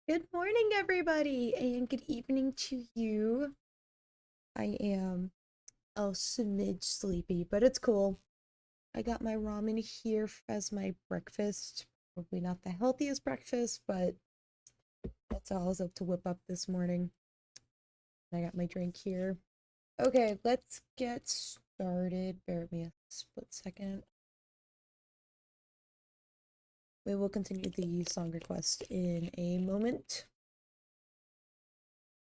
Good morning, everybody, and good evening to you. I am a smidge sleepy, but it's cool. I got my ramen here as my breakfast. Probably not the healthiest breakfast, but that's all I was up to whip up this morning. I got my drink here. Okay, let's get started. Bear with me a split second. We will continue the song request in a moment.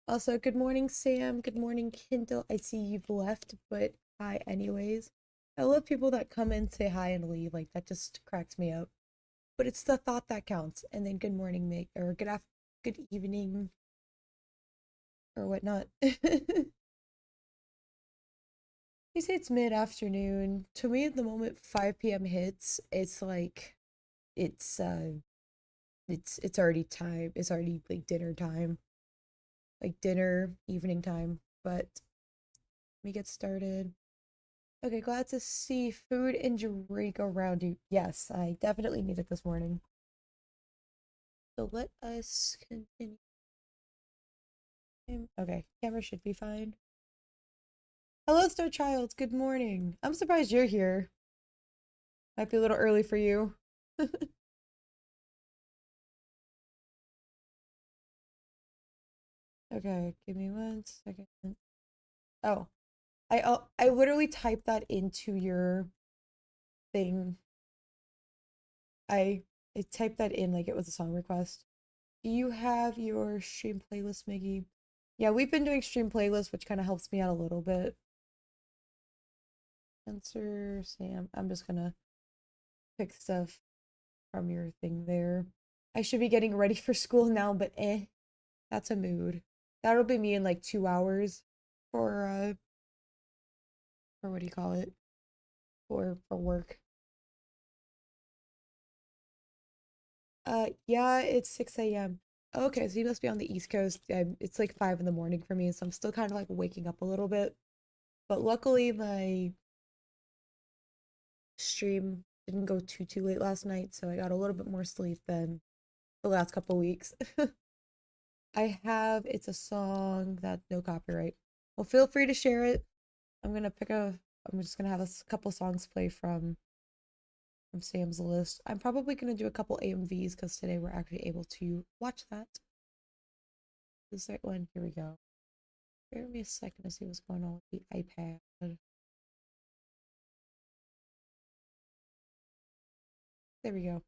Also, good morning, Sam. Good morning, Kindle. I see you've left, but hi anyways. I love people that come and say hi and leave. Like, that just cracks me up. But it's the thought that counts. And then good morning, Meg, or good evening, or whatnot. You say it's mid-afternoon. To me, at the moment 5 p.m. hits, it's like it's uh it's already time. It's already like dinner time. Like dinner, evening time. But let me get started. Okay, glad to see food and drink around you. Yes, I definitely need it this morning. So let us continue. Okay, camera should be fine. Hello, Star Child. Good morning. I'm surprised you're here. Might be a little early for you. Okay, give me 1 second. Oh, I literally typed that into your thing. I typed that in like it was a song request. Do you have your stream playlist, Miggy? Yeah, we've been doing stream playlists, which kind of helps me out a little bit. Spencer, Sam, I'm just gonna pick stuff from your thing there. I should be getting ready for school now, but that's a mood. That'll be me in like 2 hours for what do you call it? For work. Yeah, it's 6 a.m. Okay, so you must be on the East Coast. It's like 5 in the morning for me, so I'm still kind of like waking up a little bit. But luckily my stream didn't go too late last night, so I got a little bit more sleep than the last couple weeks. It's a song that no copyright. Well, feel free to share it. I'm just gonna have a couple songs play from Sam's list. I'm probably gonna do a couple AMVs because today we're actually able to watch that. This right one, here we go. Bear with me a second to see what's going on with the iPad. There we go.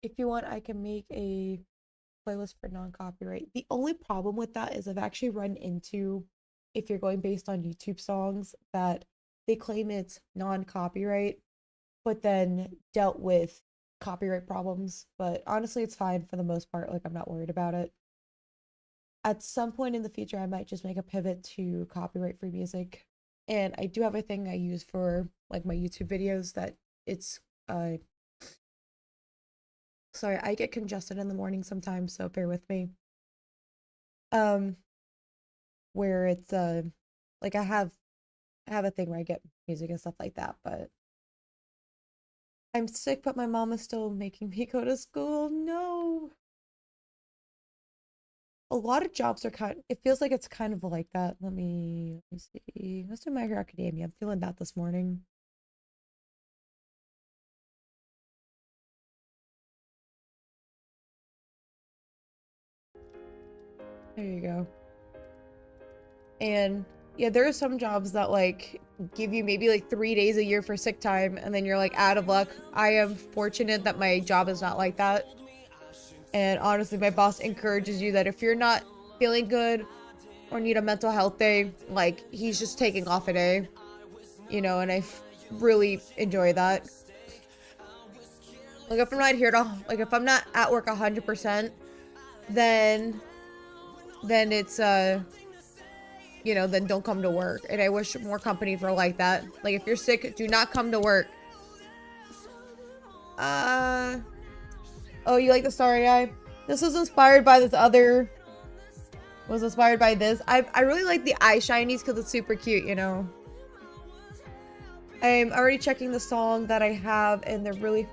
If you want, I can make a playlist for non-copyright. The only problem with that is I've actually run into, if you're going based on YouTube songs, that they claim it's non-copyright, but then dealt with copyright problems. But honestly, it's fine for the most part. Like, I'm not worried about it. At some point in the future, I might just make a pivot to copyright-free music. And I do have a thing I use for like my YouTube videos that it's sorry, I get congested in the morning sometimes, so bear with me. Um, where it's like I have a thing where I get music and stuff like that, but I'm sick, but my mom is still making me go to school. No. A lot of jobs are it feels like it's kind of like that. Let me see. Let's do My Hero Academia. I'm feeling that this morning. There you go. And yeah, there are some jobs that like give you maybe like 3 days a year for sick time, and then you're like out of luck. I am fortunate that my job is not like that. And honestly, my boss encourages you that if you're not feeling good or need a mental health day, like he's just taking off a day, and I really enjoy that. Like if I'm not here to, like if I'm not at work 100%, then it's then don't come to work. And I wish more companies were like that. Like if you're sick, do not come to work. Oh, you like the Starry Eye? This was inspired by this other. Was inspired by this. I really like the eye shinies because it's super cute, I'm already checking the song that I have, and they're really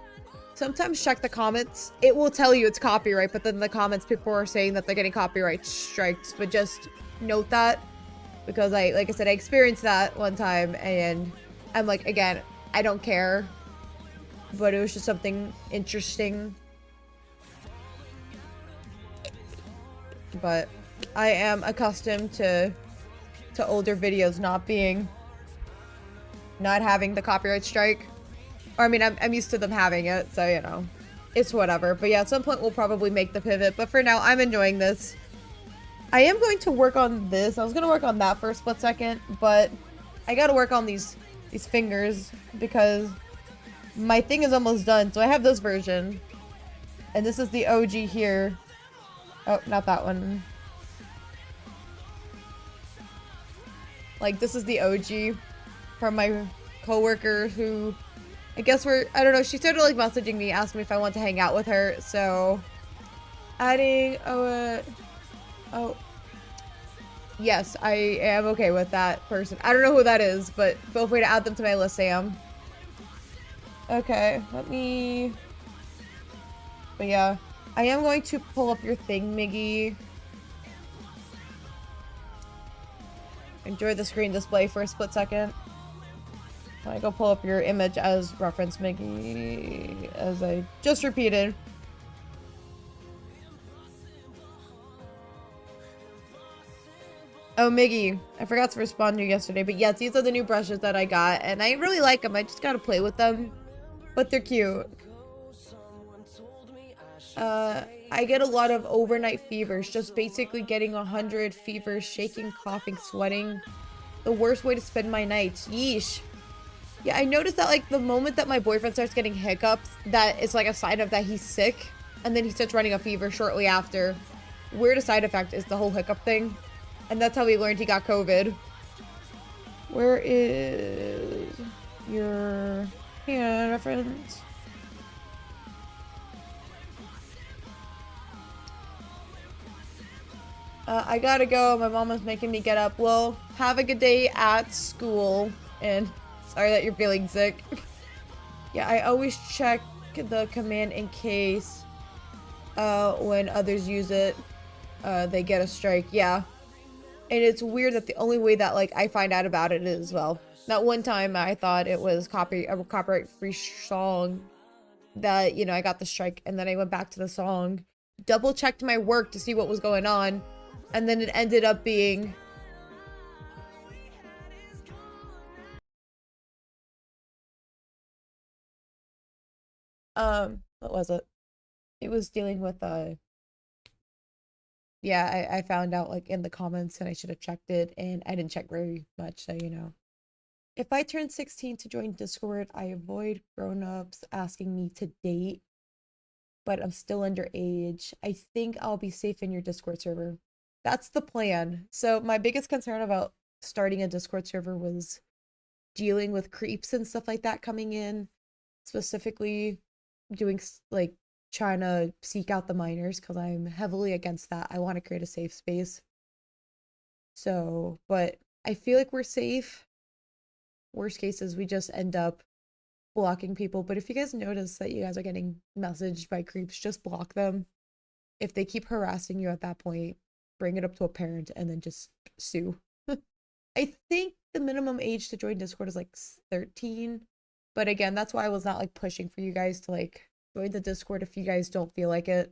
Sometimes check the comments. It will tell you it's copyright, but then in the comments people are saying that they're getting copyright strikes. But just note that, because like I said, I experienced that one time, and I'm like, again, I don't care, but it was just something interesting. But I am accustomed to older videos not having the copyright strike. Or I mean, I'm used to them having it, so you know, it's whatever. But yeah, at some point we'll probably make the pivot. But for now, I'm enjoying this. I am going to work on this. I was gonna work on that for a split second, but I gotta work on these fingers because my thing is almost done. So I have this version, and this is the OG here. Oh, not that one. Like, this is the OG from my coworker who, I guess I don't know, she started like messaging me, asking me if I want to hang out with her, so adding, oh, yes, I am okay with that person. I don't know who that is, but feel free to add them to my list, Sam. Okay, but yeah, I am going to pull up your thing, Miggy. Enjoy the screen display for a split second. I go pull up your image as reference, Miggy, as I just repeated. Oh, Miggy, I forgot to respond to you yesterday, but yes, these are the new brushes that I got, and I really like them. I just gotta play with them, but they're cute. I get a lot of overnight fevers, just basically getting 100 fevers, shaking, coughing, sweating. The worst way to spend my nights. Yeesh. Yeah, I noticed that like the moment that my boyfriend starts getting hiccups, that is like a sign of that he's sick, and then he starts running a fever shortly after. Weird side effect is the whole hiccup thing, and that's how we learned he got COVID. Where is your hand reference? I gotta go. My mom is making me get up. Well, have a good day at school, and sorry that you're feeling sick. Yeah, I always check the command in case when others use it, they get a strike. Yeah. And it's weird that the only way that like I find out about it is, well, that one time I thought it was a copyright-free song that, you know, I got the strike, and then I went back to the song, double checked my work to see what was going on, and then it ended up being what was it? It was dealing with yeah, I found out like in the comments, and I should have checked it, and I didn't check very much, so you know. If I turn 16 to join Discord, I avoid grown-ups asking me to date, but I'm still underage. I think I'll be safe in your Discord server. That's the plan. So my biggest concern about starting a Discord server was dealing with creeps and stuff like that coming in, specifically doing like trying to seek out the minors, because I'm heavily against that. I want to create a safe space. So, but I feel like we're safe. Worst cases, we just end up blocking people. But if you guys notice that you guys are getting messaged by creeps, just block them. If they keep harassing you at that point, bring it up to a parent and then just sue. I think the minimum age to join Discord is like 13. But again, that's why I was not like pushing for you guys to like join the Discord if you guys don't feel like it.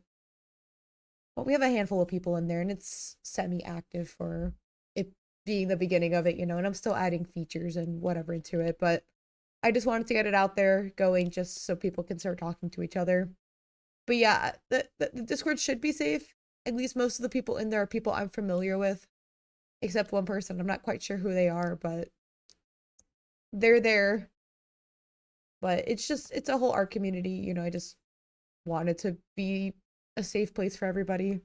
But we have a handful of people in there, and it's semi-active for it being the beginning of it, you know, and I'm still adding features and whatever into it, but I just wanted to get it out there going just so people can start talking to each other. But yeah, the Discord should be safe. At least most of the people in there are people I'm familiar with, except one person. I'm not quite sure who they are, but they're there. But it's a whole art community, you know. I just wanted to be a safe place for everybody.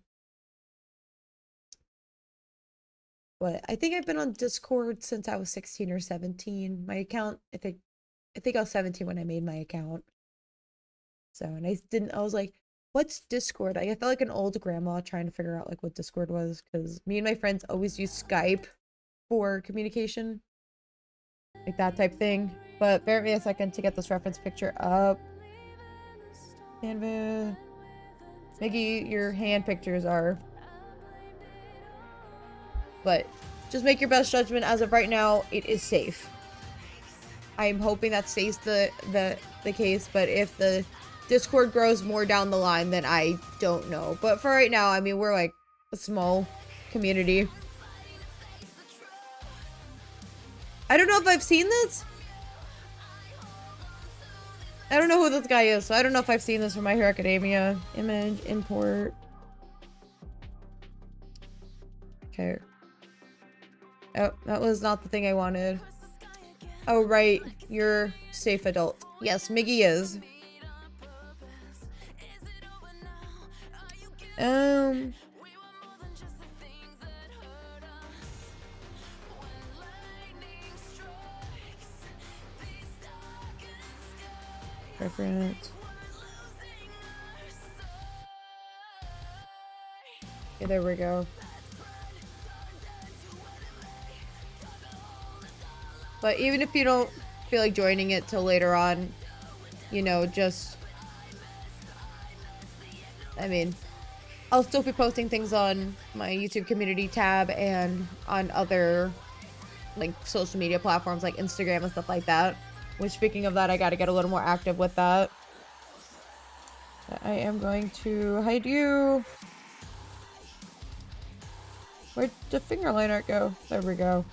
But I think I've been on Discord since I was 16 or 17. My account, I think I was 17 when I made my account. So, and I was like, what's Discord? I felt like an old grandma trying to figure out like what Discord was, because me and my friends always use Skype for communication, like that type thing. But bear with me a second to get this reference picture up. Canva. Maybe your hand pictures are. But just make your best judgment. As of right now, it is safe. I'm hoping that stays the case, but if the Discord grows more down the line, then I don't know. But for right now, I mean, we're like a small community. I don't know if I've seen this. I don't know who this guy is, so I don't know if I've seen this from My Hero Academia. Image, import. Okay. Oh, that was not the thing I wanted. Oh, right. You're safe adult. Yes, Miggy is. Preference. Okay, there we go. But even if you don't feel like joining it till later on, you know, just... I mean, I'll still be posting things on my YouTube community tab and on other, like, social media platforms like Instagram and stuff like that. Which, speaking of that, I gotta get a little more active with that. I am going to hide you. Where'd the finger line art go? There we go.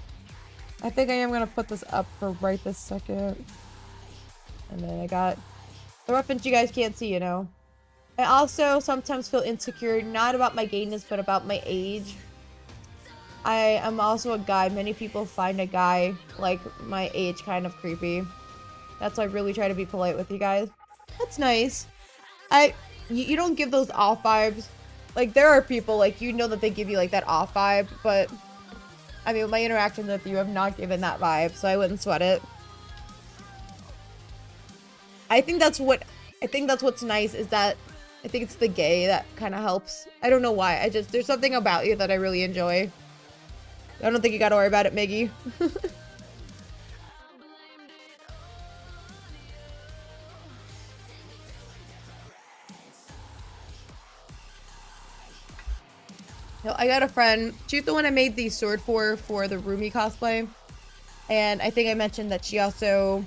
I think I am gonna put this up for right this second. And then I got the reference you guys can't see, you know. I also sometimes feel insecure, not about my gayness, but about my age. I am also a guy. Many people find a guy like my age kind of creepy. That's why I really try to be polite with you guys. That's nice. You don't give those off vibes. Like, there are people, like, you know that they give you, like, that off vibe, but... I mean, my interactions with you have not given that vibe, so I wouldn't sweat it. I think that's what's nice, is that... I think it's the gay that kind of helps. I don't know why. There's something about you that I really enjoy. I don't think you gotta worry about it, Miggy. No, I got a friend. She's the one I made the sword for the Rumi cosplay. And I think I mentioned that she also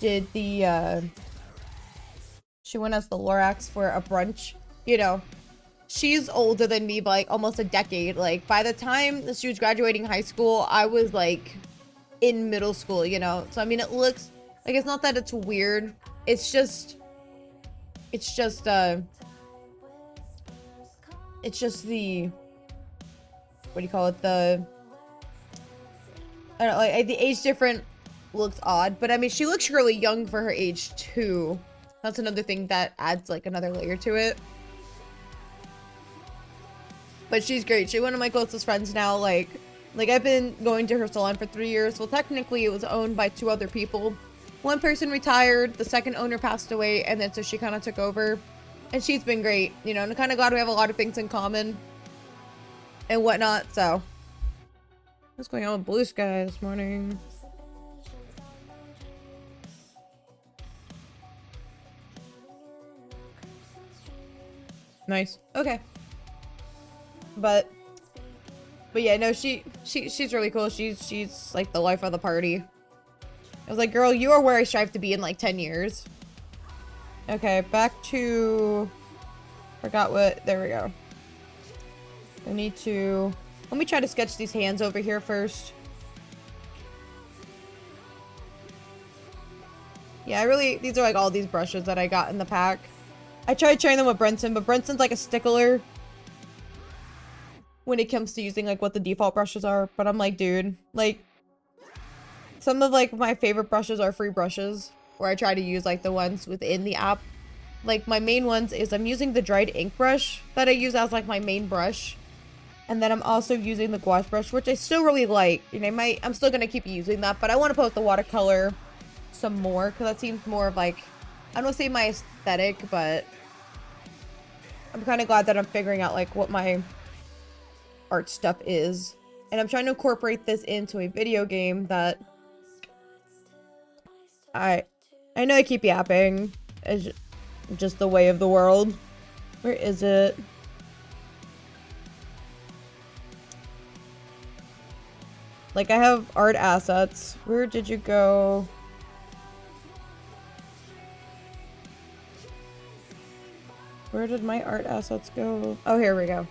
did the, she went as the Lorax for a brunch. You know, she's older than me by like almost a decade. Like, by the time she was graduating high school, I was like in middle school, you know? So, I mean, it looks, like, it's not that it's weird. It's just the, what do you call it? I don't know, like, the age difference looks odd, but I mean, she looks really young for her age too. That's another thing that adds like another layer to it. But she's great. She's one of my closest friends now. Like I've been going to her salon for 3 years. Well, technically it was owned by 2 other people. One person retired, the second owner passed away, and then so she kind of took over. And she's been great, you know, and I'm kind of glad we have a lot of things in common and whatnot, so. What's going on with Blue Sky this morning? Nice. Okay. But yeah, no, she's really cool. She's like the life of the party. I was like, girl, you are where I strive to be in like 10 years. Okay, back to... Forgot what... There we go. I need to... Let me try to sketch these hands over here first. Yeah, these are like all these brushes that I got in the pack. I tried sharing them with Brenton, but Brenton's like a stickler when it comes to using like what the default brushes are. But I'm like, dude, like, some of like my favorite brushes are free brushes, where I try to use like the ones within the app. Like my main ones is I'm using the dried ink brush that I use as like my main brush. And then I'm also using the gouache brush, which I still really like. You know, I'm still gonna keep using that, but I want to put the watercolor some more, because that seems more of like, I don't want to say my aesthetic, but I'm kind of glad that I'm figuring out like what my art stuff is. And I'm trying to incorporate this into a video game that I know I keep yapping. just the way of the world. Where is it? Like, I have art assets. Where did you go? Where did my art assets go? Oh, here we go.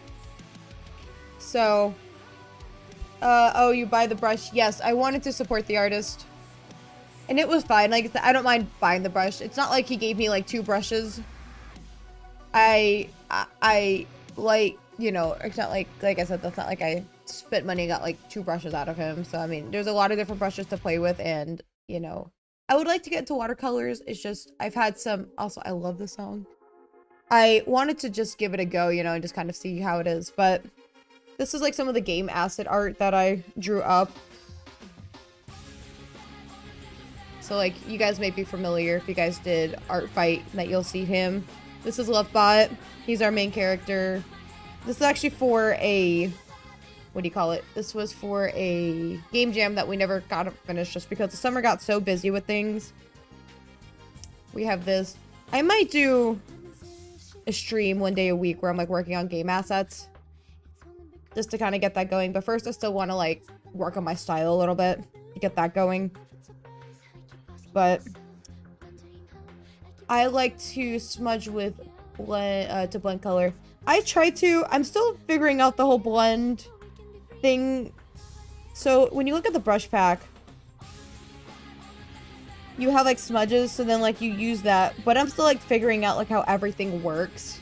So, oh, you buy the brush. Yes, I wanted to support the artist. And it was fine. Like, I don't mind buying the brush. It's not like he gave me, like, 2 brushes. I like, you know, it's not like I said, that's not like I spent money and got, like, 2 brushes out of him. So, I mean, there's a lot of different brushes to play with. And, you know, I would like to get into watercolors. It's just, I've had some, also, I love the song. I wanted to just give it a go, you know, and just kind of see how it is. But this is, like, some of the game asset art that I drew up. So, like, you guys may be familiar if you guys did Art Fight, that you'll see him. This is Lovebot. He's our main character. This is actually for a... What do you call it? This was for a game jam that we never got finished just because the summer got so busy with things. We have this. I might do a stream one day a week where I'm, like, working on game assets. Just to kind of get that going. But first, I still want to, like, work on my style a little bit to get that going. But I like to smudge with blend, to blend color. I try to, I'm still figuring out the whole blend thing. So when you look at the brush pack, you have like smudges, so then like you use that, but I'm still like figuring out like how everything works.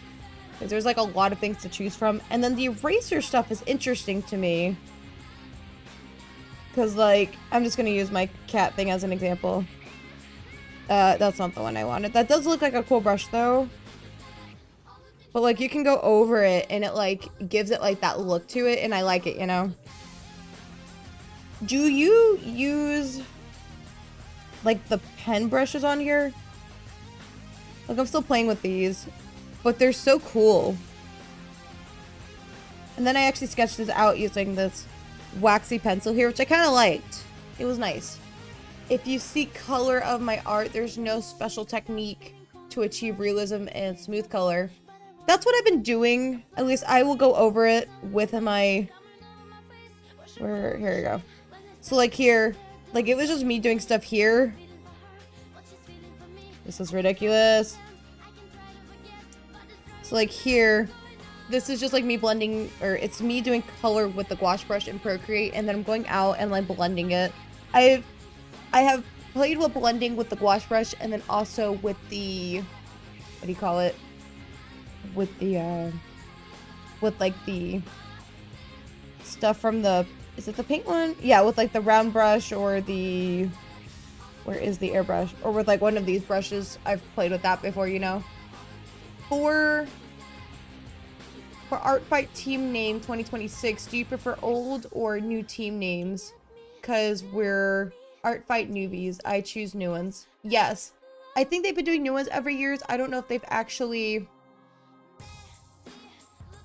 Because there's like a lot of things to choose from. And then the eraser stuff is interesting to me. Because like, I'm just going to use my cat thing as an example. That's not the one I wanted. That does look like a cool brush though. But like you can go over it and it like gives it like that look to it and I like it, you know. Do you use like the pen brushes on here? Like I'm still playing with these, but they're so cool. And then I actually sketched this out using this waxy pencil here, which I kind of liked. It was nice. If you see color of my art, there's no special technique to achieve realism and smooth color. That's what I've been doing. At least I will go over it with my... Here we go. So like here, like it was just me doing stuff here. This is ridiculous. So like here, this is just like me blending, or it's me doing color with the gouache brush in Procreate, and then I'm going out and like blending it. I have played with blending with the gouache brush and then also with the, what do you call it? With the, with like the stuff from the, is it the pink one? Yeah, with like the round brush or the, where is the airbrush? Or with like one of these brushes. I've played with that before, you know. For Art Fight team name 2026, do you prefer old or new team names? Because we're Art Fight newbies. I choose new ones. Yes. I think they've been doing new ones every year. I don't know if they've actually...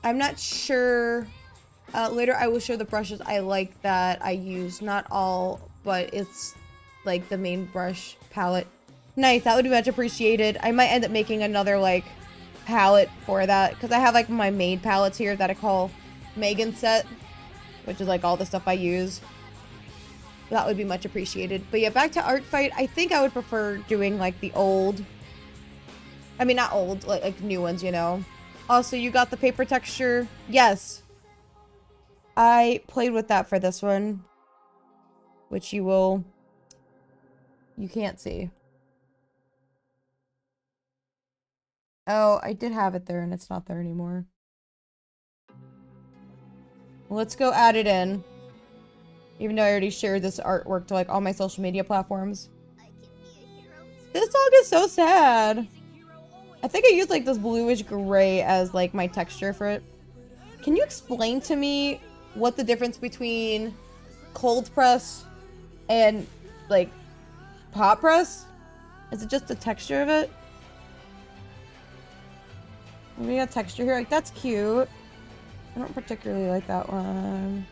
I'm not sure. Later I will show the brushes I like that I use. Not all, but it's like the main brush palette. Nice. That would be much appreciated. I might end up making another like palette for that because I have like my main palettes here that I call Megan set, which is like all the stuff I use. That would be much appreciated. But yeah, back to Art Fight. I think I would prefer doing like the old, I mean not old, like new ones, you know. Also, you got the paper texture. Yes. I played with that for this one, which you can't see. Oh, I did have it there and it's not there anymore. Let's go add it in. Even though I already shared this artwork to like all my social media platforms. This song is so sad. I think I used like this bluish gray as like my texture for it. Can you explain to me what the difference between cold press and like hot press? Is it just the texture of it? We got texture here. Like that's cute. I don't particularly like that one.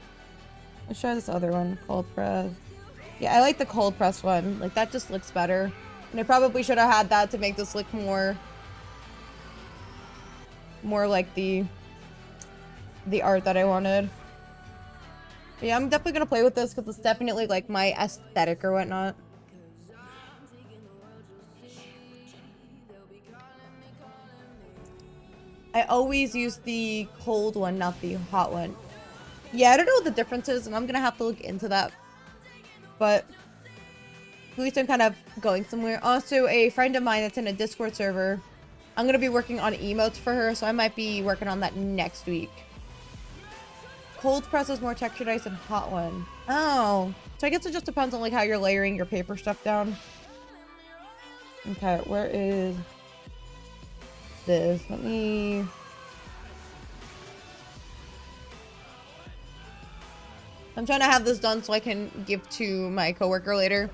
Let's try this other one, cold press. Yeah, I like the cold press one. Like that just looks better. And I probably should have had that to make this look more more like the art that I wanted. But yeah, I'm definitely gonna play with this because it's definitely like my aesthetic or whatnot. I always use the cold one, not the hot one. Yeah, I don't know what the difference is, and I'm gonna have to look into that. But at least I'm kind of going somewhere. Also, a friend of mine that's in a Discord server, I'm gonna be working on emotes for her, so I might be working on that next week. Cold press is more textured ice than hot one. Oh, so I guess it just depends on like how you're layering your paper stuff down. Okay, where is this? Let me... I'm trying to have this done so I can give to my coworker later.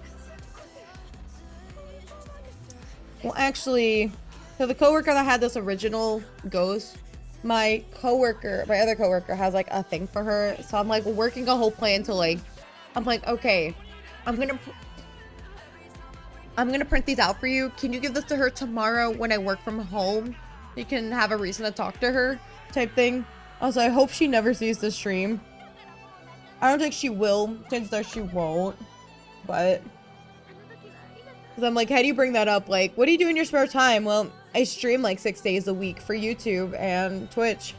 Well, actually, so the coworker that had this original ghost, my other coworker has like a thing for her. So I'm like working a whole plan to like, I'm like, okay, I'm gonna print these out for you. Can you give this to her tomorrow when I work from home? You can have a reason to talk to her type thing. Also, I hope she never sees this stream. I don't think she will. Chances are she won't. But... because I'm like, how do you bring that up? Like, what do you do in your spare time? Well, I stream like 6 days a week for YouTube and Twitch.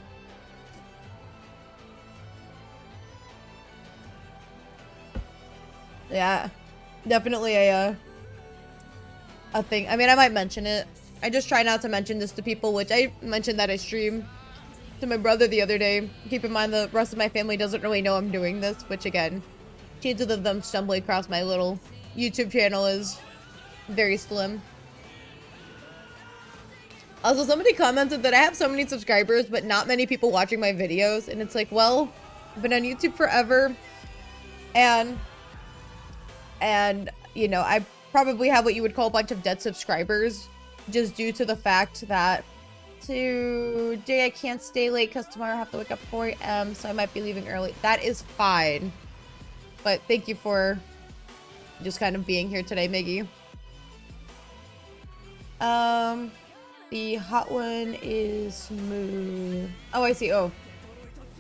Yeah. Definitely a thing. I mean, I might mention it. I just try not to mention this to people, which I mentioned that I stream to my brother the other day. Keep in mind the rest of my family doesn't really know I'm doing this, which again, chances of them stumbling across my little YouTube channel is very slim. Also, somebody commented that I have so many subscribers, but not many people watching my videos. And it's like, well, I've been on YouTube forever. And you know, I probably have what you would call a bunch of dead subscribers. Just due to the fact that today I can't stay late because tomorrow I have to wake up 4 a.m. So I might be leaving early. That is fine. But thank you for just kind of being here today, Miggy. The hot one is smooth. Oh, I see. Oh,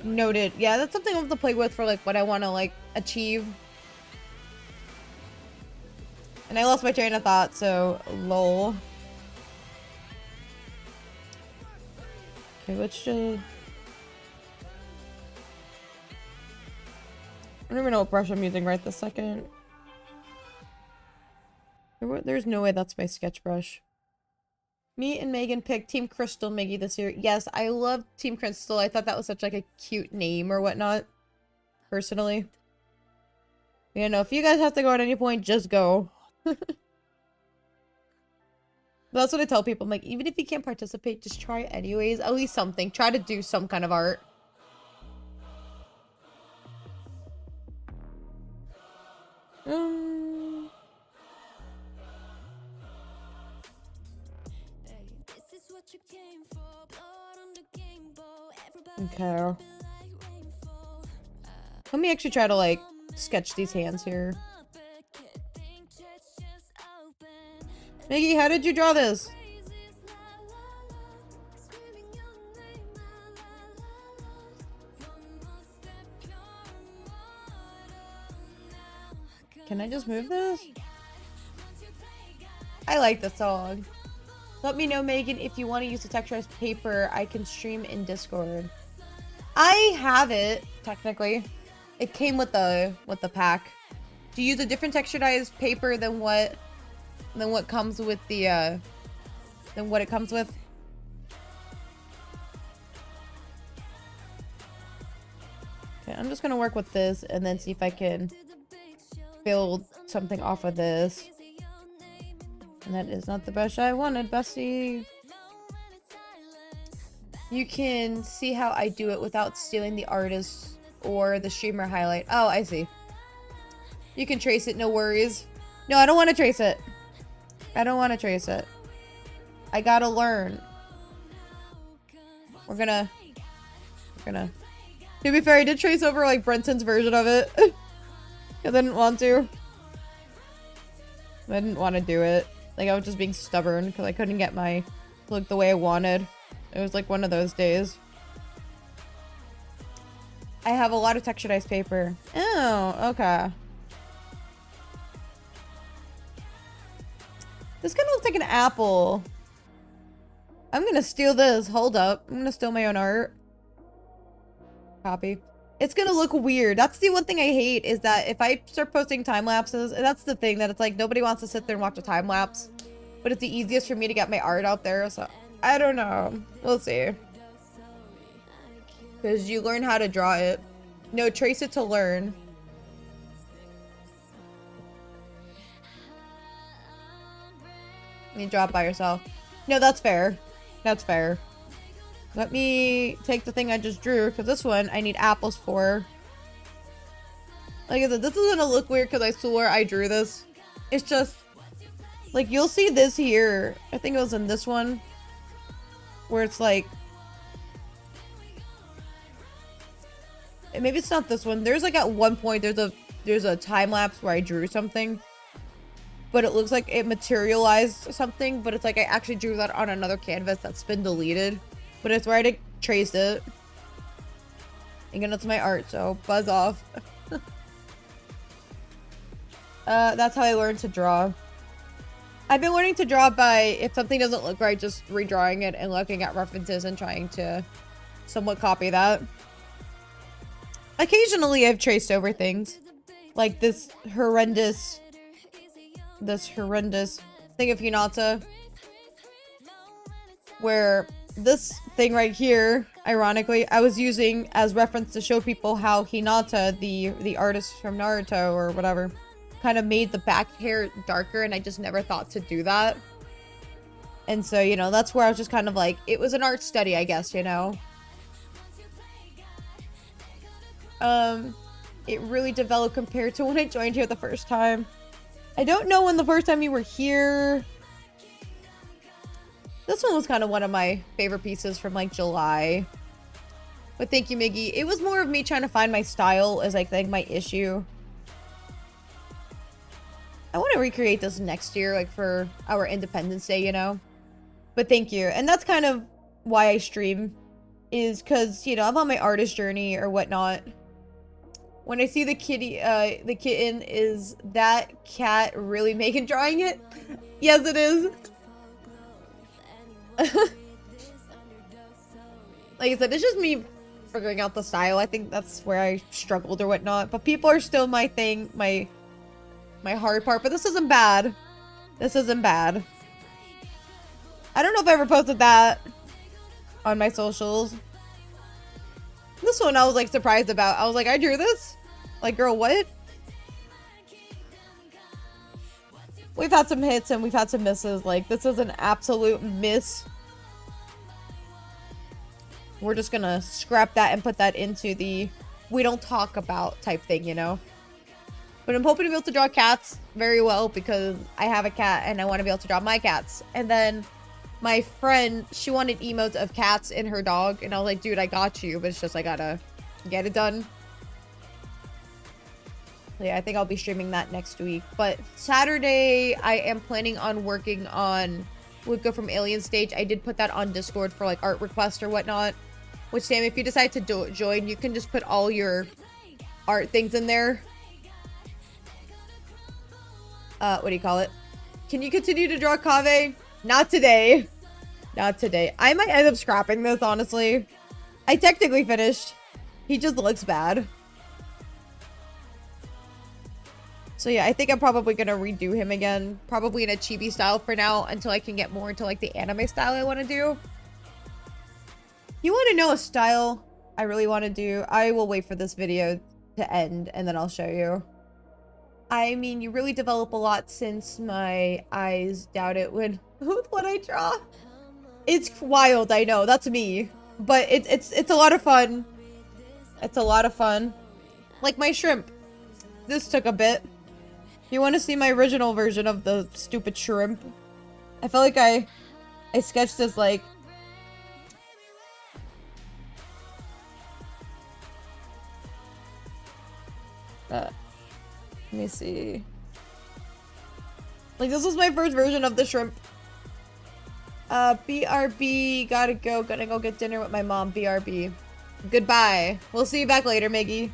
noted. Yeah, that's something I have to play with for like what I want to like achieve. And I lost my train of thought, so lol. Okay, let's just... I don't even know what brush I'm using right this second. There's no way that's my sketch brush. Me and Megan picked Team Crystal Miggy this year. Yes, I love Team Crystal. I thought that was such like a cute name or whatnot. Personally. You know, if you guys have to go at any point, just go. That's what I tell people. I'm like, even if you can't participate, just try anyways. At least something. Try to do some kind of art. Okay. Let me actually try to, like, sketch these hands here. Miggy, how did you draw this? Can I just move this? I like the song. Let me know, Megan, if you want to use the texturized paper. I can stream in Discord. I have it, technically. It came with the pack. Do you use a different texturized paper than what comes with the than what it comes with? Okay, I'm just gonna work with this and then see if I can build something off of this. And that is not the brush I wanted, Bessie. You can see how I do it without stealing the artist or the streamer highlight. Oh, I see. You can trace it, no worries. No, I don't want to trace it. I don't want to trace it. I gotta learn. We're gonna... To be fair, I did trace over, like, Brenton's version of it. Because I didn't want to. I didn't want to do it. Like, I was just being stubborn because I couldn't get my look the way I wanted. It was like one of those days. I have a lot of textured ice paper. Oh, okay. This kind of looks like an apple. I'm gonna steal this. Hold up. I'm gonna steal my own art. Copy. It's gonna look weird. That's the one thing I hate, is that if I start posting time lapses, and that's the thing, that it's like nobody wants to sit there and watch a time lapse, but it's the easiest for me to get my art out there, so I don't know. We'll see. Because you learn how to draw it. No, trace it to learn. You draw it by yourself. No, that's fair. That's fair. Let me take the thing I just drew, because this one I need apples for. Like I said, this is gonna look weird because I swore I drew this. It's just, like, you'll see this here. I think it was in this one, where it's like, maybe it's not this one. There's like at one point there's a time lapse where I drew something, but it looks like it materialized something, but it's like I actually drew that on another canvas that's been deleted. But it's where I traced it. Again, it's my art, so buzz off. That's how I learned to draw. I've been learning to draw by, if something doesn't look right, just redrawing it and looking at references and trying to somewhat copy that. Occasionally, I've traced over things. Like this horrendous thing of Hinata. Where this thing right here, ironically, I was using as reference to show people how Hinata, the artist from Naruto or whatever, kind of made the back hair darker, and I just never thought to do that. And so, you know, that's where I was just kind of like, it was an art study, I guess, you know. It really developed compared to when I joined here the first time. I don't know when the first time you were here. This one was kind of one of my favorite pieces from like July. But thank you, Miggy. It was more of me trying to find my style as I think my issue. I want to recreate this next year, like for our Independence Day, you know? But thank you. And that's kind of why I stream, is because, you know, I'm on my artist journey or whatnot. When I see the kitty, the kitten, is that cat really making drawing it? Yes, it is. Like I said, it's just me figuring out the style. I think that's where I struggled or whatnot. But people are still my thing, my hard part. But this isn't bad. This isn't bad. I don't know if I ever posted that on my socials. This one I was like surprised about. I was like, I drew this? Like, girl, what? We've had some hits and we've had some misses. Like, this is an absolute miss. We're just gonna scrap that and put that into the we don't talk about type thing, you know? But I'm hoping to be able to draw cats very well because I have a cat and I want to be able to draw my cats. And then my friend, she wanted emotes of cats and her dog. And I was like, dude, I got you. But it's just I gotta get it done. So yeah, I think I'll be streaming that next week. But Saturday, I am planning on working on Luca from Alien Stage. I did put that on Discord for like art requests or whatnot. Which, Sam, if you decide to join, you can just put all your art things in there. What do you call it? Can you continue to draw Kaveh? Not today. Not today. I might end up scrapping this, honestly. I technically finished. He just looks bad. So yeah, I think I'm probably gonna redo him again. Probably in a chibi style for now until I can get more into like the anime style I want to do. You want to know a style I really want to do? I will wait for this video to end and then I'll show you. I mean, you really develop a lot since my eyes doubt it with what I draw. It's wild, I know. That's me. But it's a lot of fun. It's a lot of fun. Like my shrimp. This took a bit. You want to see my original version of the stupid shrimp? I felt like I sketched this like... let me see. Like, this was my first version of the shrimp. BRB, gotta go. Gonna go get dinner with my mom. BRB. Goodbye. We'll see you back later, Miggy.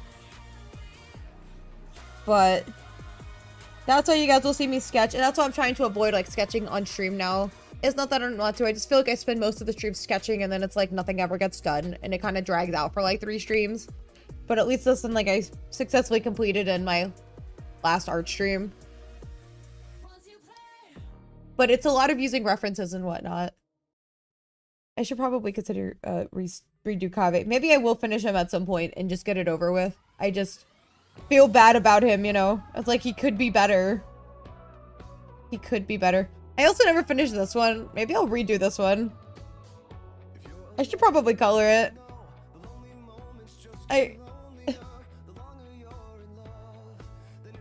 But that's why you guys will see me sketch, and that's why I'm trying to avoid like sketching on stream now. It's not that I don't want to, I just feel like I spend most of the stream sketching and then it's like nothing ever gets done and it kind of drags out for like 3 streams. But at least this one like I successfully completed in my last art stream. But it's a lot of using references and whatnot. I should probably consider redo Kave. Maybe I will finish him at some point and just get it over with. I just feel bad about him, you know? It's like he could be better. He could be better. I also never finished this one. Maybe I'll redo this one. I should probably color it.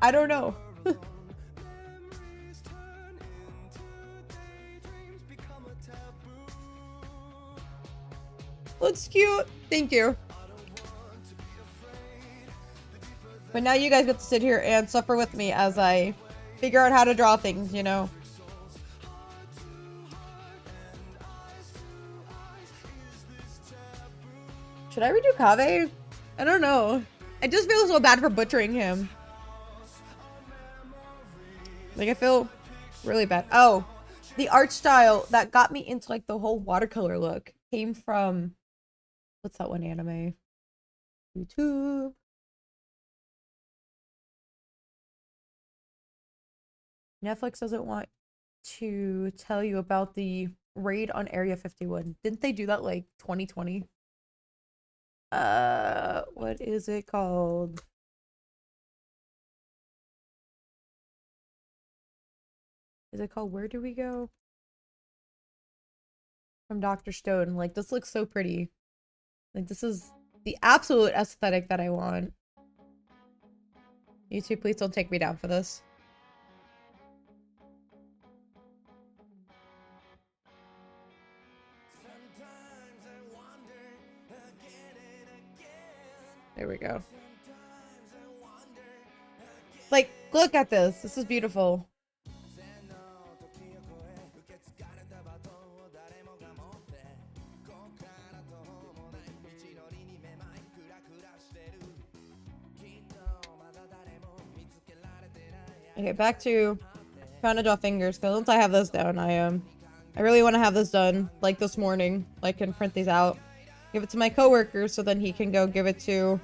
I don't know. Looks cute. Thank you. But now you guys get to sit here and suffer with me as I figure out how to draw things, you know? Should I redo Kave? I don't know. I just feel so bad for butchering him. Like, I feel really bad. Oh, the art style that got me into, like, the whole watercolor look came from... What's that one anime? YouTube. Netflix doesn't want to tell you about the raid on Area 51. Didn't they do that, like, 2020? What is it called? Is it called Where Do We Go? From Dr. Stone. Like, this looks so pretty. Like, this is the absolute aesthetic that I want. YouTube, please don't take me down for this. There we go. Like, look at this. This is beautiful. Okay, back to trying to draw fingers, because once I have this down, I really want to have this done, like, this morning. I can print these out, give it to my coworker, so then he can go give it to...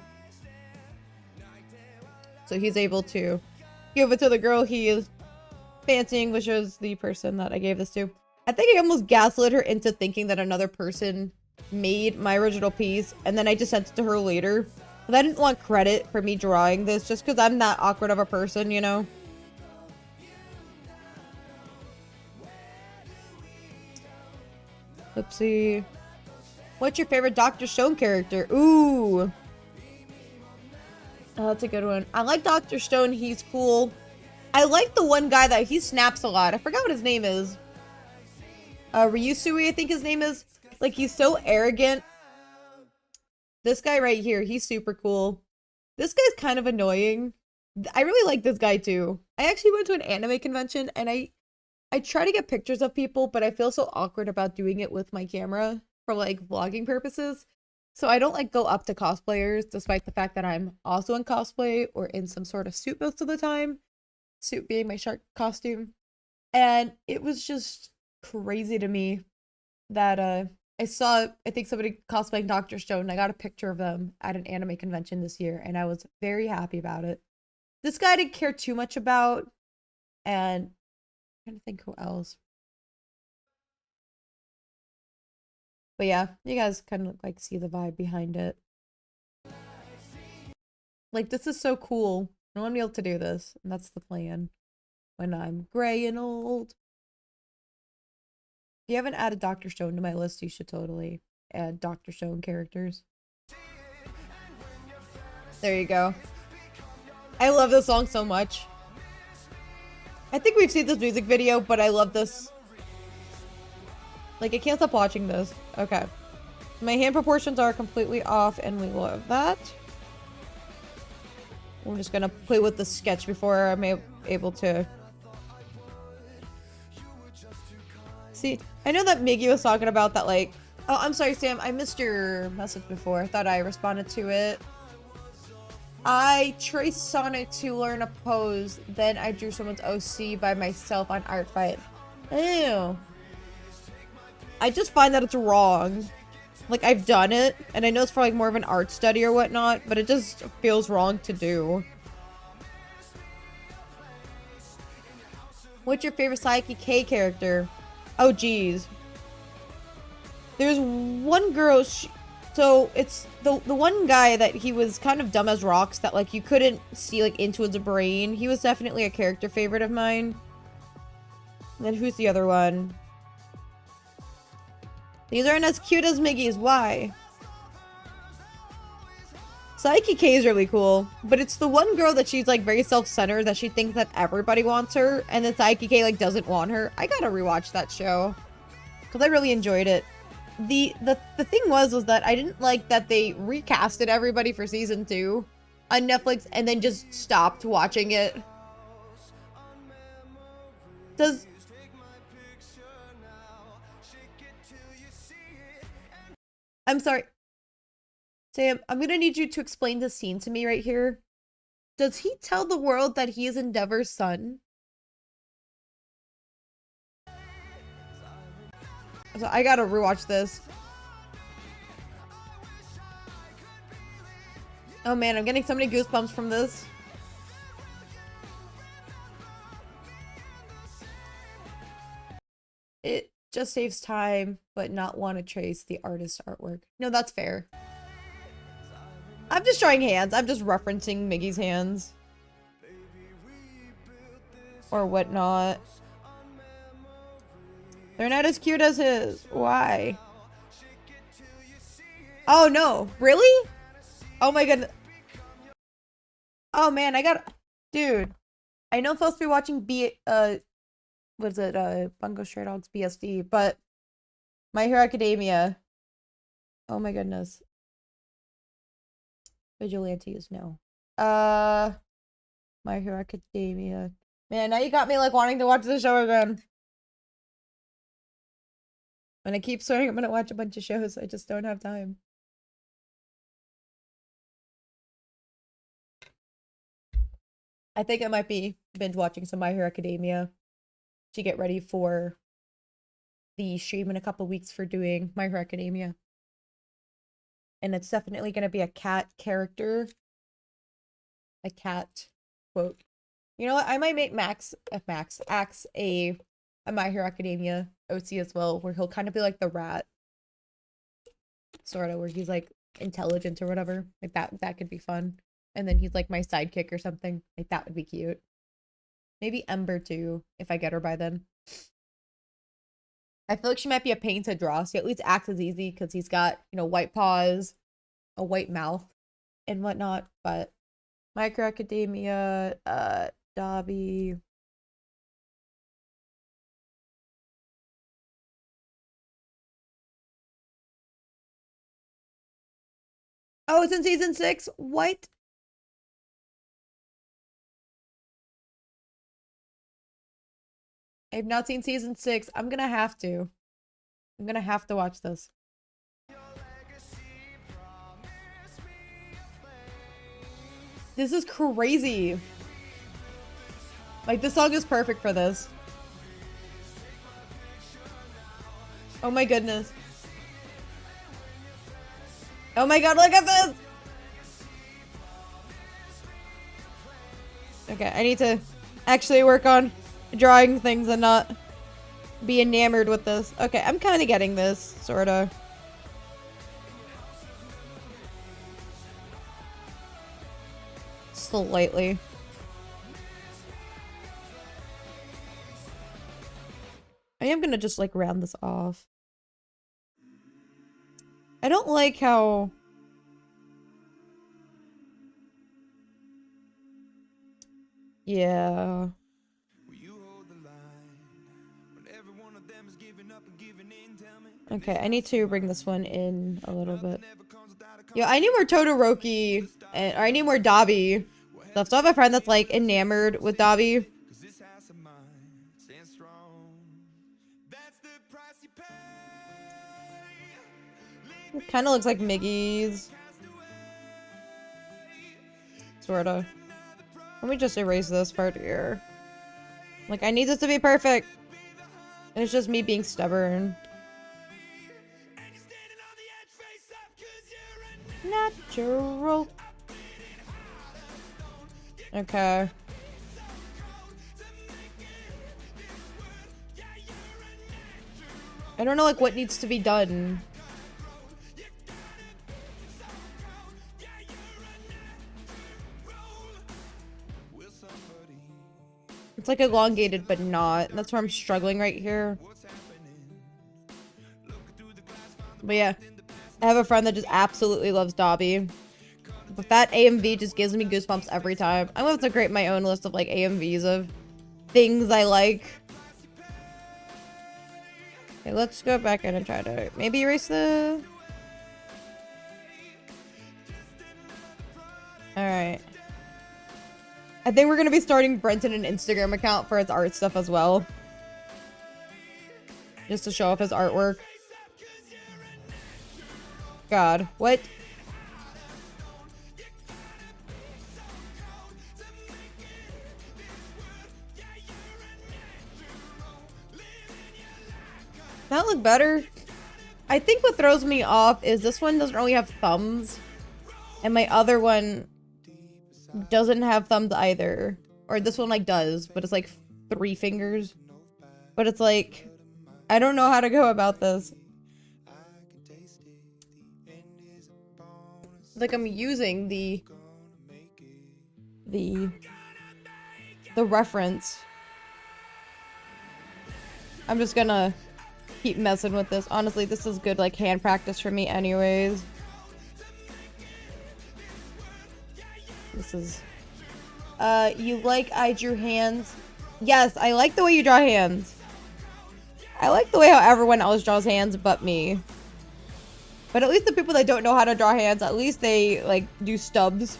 So he's able to give it to the girl he is fancying, which is the person that I gave this to. I think I almost gaslit her into thinking that another person made my original piece, and then I just sent it to her later. But I didn't want credit for me drawing this, just because I'm that awkward of a person, you know? Oopsie. What's your favorite Dr. Stone character? Ooh. Oh, that's a good one. I like Dr. Stone. He's cool. I like the one guy that he snaps a lot. I forgot what his name is. Ryusui, I think his name is. Like, he's so arrogant. This guy right here, he's super cool. This guy's kind of annoying. I really like this guy too. I actually went to an anime convention and I try to get pictures of people, but I feel so awkward about doing it with my camera for like vlogging purposes. So I don't like go up to cosplayers, despite the fact that I'm also in cosplay or in some sort of suit most of the time. Suit being my shark costume. And it was just crazy to me that I saw, I think somebody cosplaying Dr. Stone, and I got a picture of them at an anime convention this year, and I was very happy about it. This guy I didn't care too much about, and I'm trying to think who else. But yeah, you guys kind of like see the vibe behind it. Like, this is so cool. I want to be able to do this, and that's the plan when I'm gray and old. If you haven't added Dr. Stone to my list, you should totally add Dr. Stone characters. There you go. I love this song so much. I think we've seen this music video, but I love this. Like, I can't stop watching this. Okay. My hand proportions are completely off, and we love that. I'm just gonna play with the sketch before I'm able to... See, I know that Miggy was talking about that, like... Oh, I'm sorry, Sam. I missed your message before. I thought I responded to it. I traced Sonic to learn a pose, then I drew someone's OC by myself on Art Fight. Ew. I just find that it's wrong. Like, I've done it, and I know it's for, like, more of an art study or whatnot, but it just feels wrong to do. What's your favorite Psyche K character? Oh, geez. There's one girl, so it's the one guy that he was kind of dumb as rocks that, like, you couldn't see, like, into his brain. He was definitely a character favorite of mine. And then who's the other one? These aren't as cute as Miggy's. Why? Psyche K is really cool, but it's the one girl that she's, like, very self-centered that she thinks that everybody wants her, and then Psyche K, like, doesn't want her. I gotta rewatch that show because I really enjoyed it. The thing was that I didn't like that they recasted everybody for season 2 on Netflix and then just stopped watching it. I'm sorry. Sam, I'm gonna need you to explain the scene to me right here. Does he tell the world that he is Endeavor's son? So I gotta rewatch this. Oh man, I'm getting so many goosebumps from this. It just saves time, but not want to trace the artist's artwork. No, that's fair. I'm just drawing hands. I'm just referencing Miggy's hands. Or whatnot. They're not as cute as his. Why? Oh no. Really? Oh my goodness. Oh man, I got... Dude. I know I'm supposed to be watching what is it? Bungo Stray Dogs BSD, but My Hero Academia. Oh my goodness. Vigilantes, no. My Hero Academia. Man, now you got me like wanting to watch the show again. When I keep swearing I'm gonna watch a bunch of shows, I just don't have time. I think I might be binge watching some My Hero Academia to get ready for the stream in a couple weeks for doing My Hero Academia. And it's definitely going to be a cat character. A cat quote. You know what? I might make Axe a My Hero Academia OC as well, where he'll kind of be like the rat. Sort of, where he's like intelligent or whatever. Like that could be fun. And then he's like my sidekick or something. Like that would be cute. Maybe Ember too, if I get her by then. I feel like she might be a pain to draw, so at least Axe is easy because he's got, you know, white paws, a white mouth, and whatnot. But My Hero Academia, Dobby. Oh, it's in season 6? What? I have not seen season 6. I'm gonna have to. I'm gonna have to watch this. This is crazy. Like, this song is perfect for this. Oh my goodness. Oh my god, look at this! Okay, I need to actually work on drawing things and not be enamored with this. Okay, I'm kind of getting this, sort of. Slightly. I am gonna just, like, round this off. I don't like how... Yeah. Okay, I need to bring this one in a little bit. Yeah, I need more Todoroki, or I need more Dobby. So I still have a friend that's like enamored with Dobby. It kind of looks like Miggy's. Sorta. Let me just erase this part here. Like, I need this to be perfect. And it's just me being stubborn. Natural. Okay. I don't know, like, what needs to be done. It's like elongated, but not. That's where I'm struggling right here. But yeah, I have a friend that just absolutely loves Dobby. But that AMV just gives me goosebumps every time. I'm gonna have to create my own list of like AMVs of things I like. Okay, let's go back in and try to maybe erase the... Alright. I think we're gonna be starting Brenton an Instagram account for his art stuff as well. Just to show off his artwork. God, what? That look better. I think what throws me off is this one doesn't really have thumbs. And my other one doesn't have thumbs either. Or this one like does, but it's like 3 fingers. But it's like, I don't know how to go about this. Like I'm using the reference. I'm just gonna keep messing with this. Honestly, this is good like hand practice for me anyways. This is you like I drew hands. Yes, I like the way you draw hands. I like the way how everyone else draws hands but me. But at least the people that don't know how to draw hands, at least they like do stubs.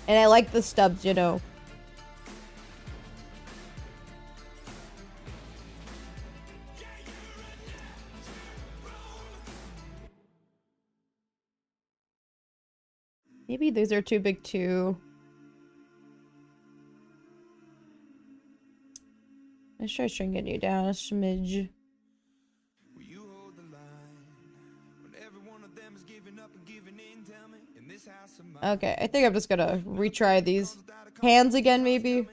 And I like the stubs, you know. Maybe these are too big too. Let's try shrinking you down a smidge. Okay, I think I'm just gonna retry these hands again, maybe.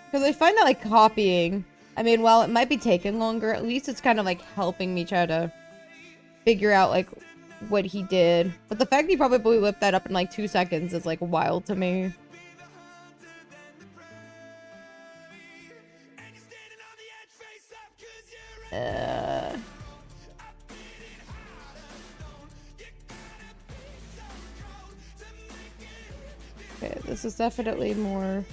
Because I find that like copying, I mean, while it might be taking longer, at least it's kind of like helping me try to figure out like what he did. But the fact he probably whipped that up in like 2 seconds is like wild to me. Okay, this is definitely more...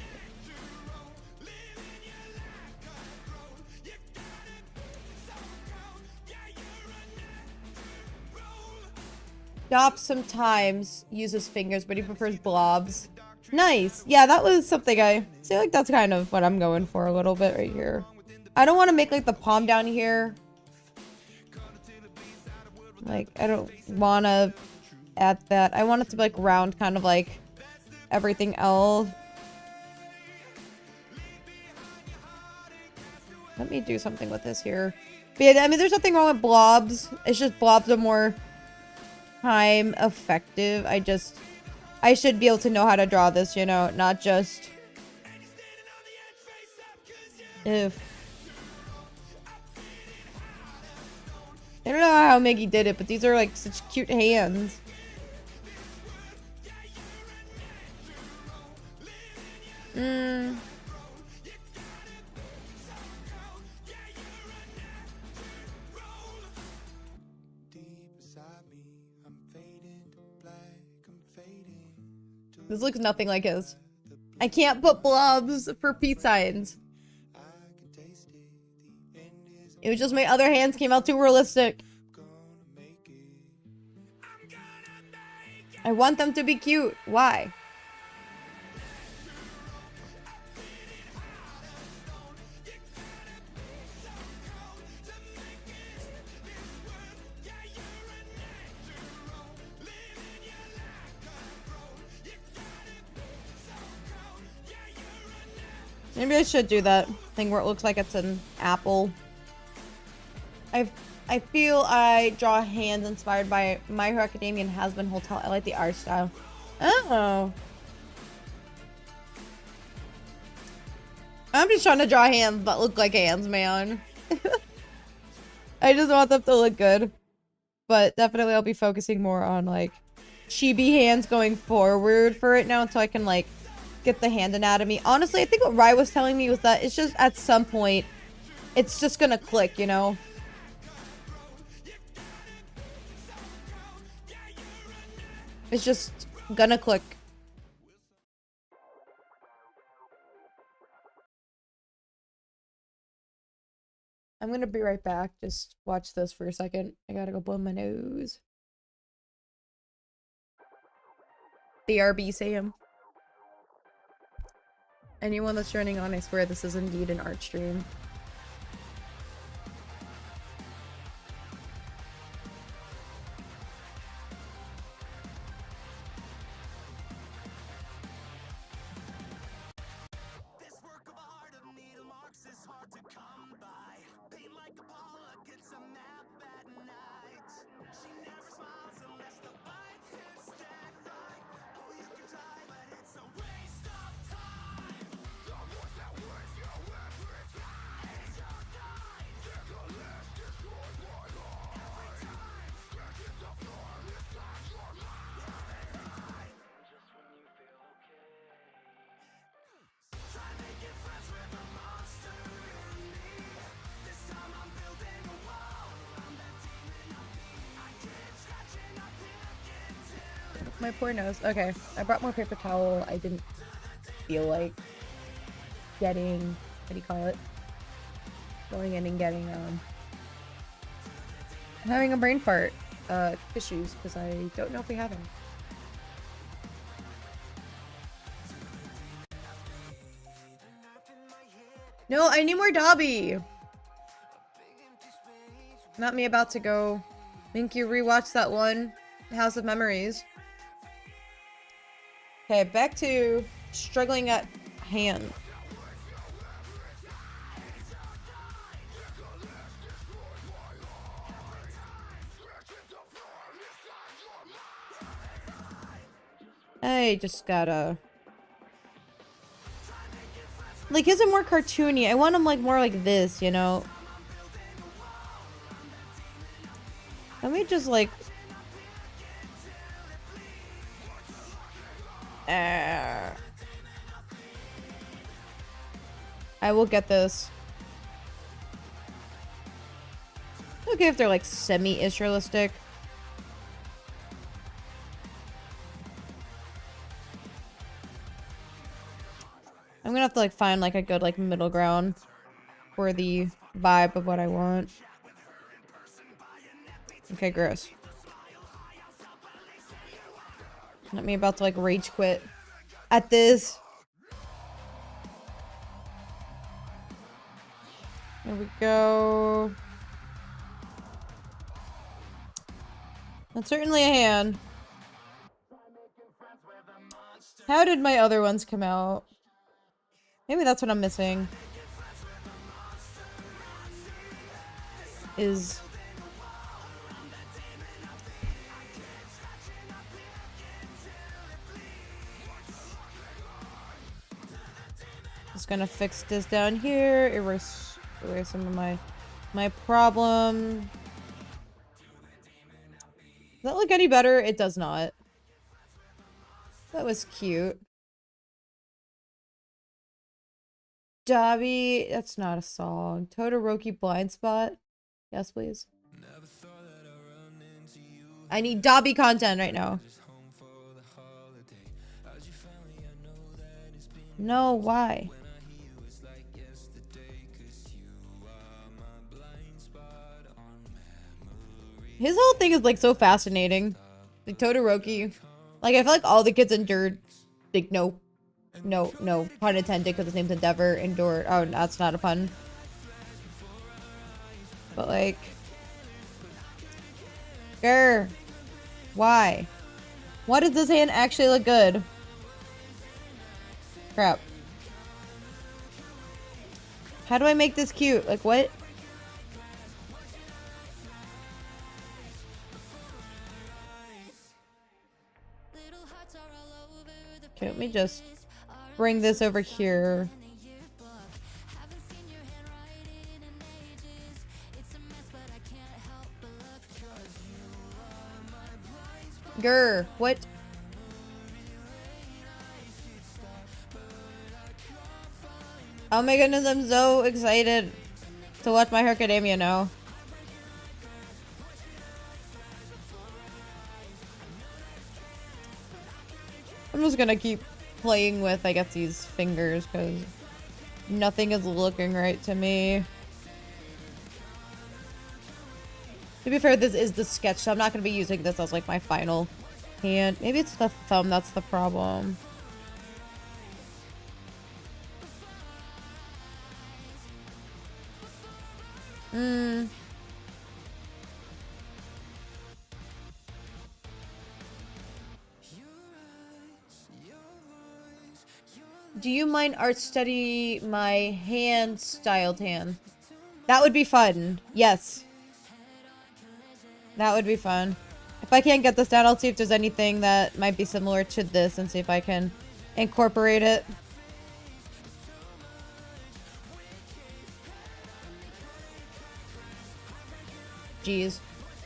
Dopp sometimes uses fingers, but he prefers blobs. Nice. Yeah, that was something I feel like that's kind of what I'm going for a little bit right here. I don't want to make like the palm down here. Like, I don't want to add that. I want it to be like round, kind of like everything else. Let me do something with this here. But yeah, I mean, there's nothing wrong with blobs. It's just blobs are more time effective. I should be able to know how to draw this, you know, not just if I don't know how Miggy did it, but these are like such cute hands. This looks nothing like his. I can't put blobs for peace signs. It was just my other hands came out too realistic. I want them to be cute. Why? Maybe I should do that thing where it looks like it's an apple. I feel I draw hands inspired by My Hero Academia and Has-Been Hotel. I like the art style. Oh. I'm just trying to draw hands that look like hands, man. I just want them to look good. But definitely I'll be focusing more on, like, chibi hands going forward for it now until I can, like, get the hand anatomy. Honestly, I think what Rai was telling me was that it's just, at some point, it's just gonna click, you know? It's just gonna click. I'm gonna be right back. Just watch this for a second. I gotta go blow my nose. BRB, Sam. Anyone that's joining on, I swear this is indeed an art stream. My poor nose. Okay, I brought more paper towel. I didn't feel like getting, what do you call it? Going in and getting, having a brain fart, tissues, because I don't know if we have any. No, I need more Dobby! Not me about to go. Think you rewatch that one, House of Memories. Okay, back to struggling at hand. I just gotta... Like, his are more cartoony. I want him, like, more like this, you know? Let me just, like... I will get this. Okay, if they're like semi-ish realistic. I'm gonna have to like find like a good like middle ground for the vibe of what I want. Okay, gross. Not me about to like rage quit at this. There we go. That's certainly a hand. How did my other ones come out? Maybe that's what I'm missing. Is... Just gonna fix this down here. Erase some of my problem. Does that look any better? It does not. That was cute. Dobby, that's not a song. Todoroki Blind Spot. Yes, please. I need Dobby content right now. No, why? His whole thing is like so fascinating. Like Todoroki. Like, I feel like all the kids endured, like, no pun intended, because his name's Endeavor, endured. Oh, that's not a pun. But, like, grr. Why? Why does this hand actually look good? Crap. How do I make this cute? Like, what? Okay, let me just bring this over here. Grr, what? Oh my goodness, I'm so excited to watch My Hero Academia now. I'm just gonna keep playing with, I guess, these fingers, because nothing is looking right to me. To be fair, this is the sketch, so I'm not gonna be using this as, like, my final hand. Maybe it's the thumb that's the problem. Do you mind art study my hand styled hand? That would be fun. Yes. That would be fun. If I can't get this down, I'll see if there's anything that might be similar to this and see if I can incorporate it. Jeez.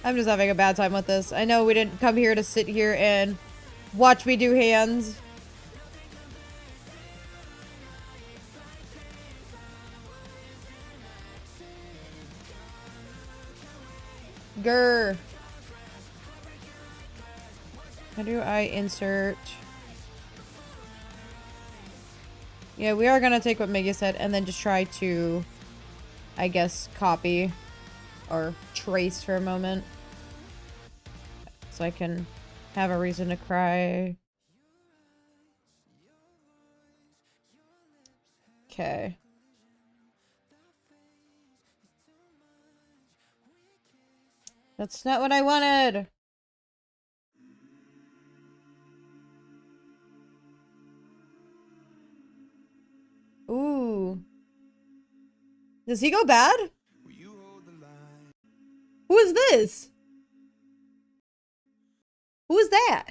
I'm just having a bad time with this. I know we didn't come here to sit here and watch me do hands. Grr. How do I insert? Yeah, we are gonna take what Miggy said and then just try to, I guess, copy or trace for a moment. So I can have a reason to cry. Okay. That's not what I wanted. Ooh. Does he go bad? Who is this? Who is that?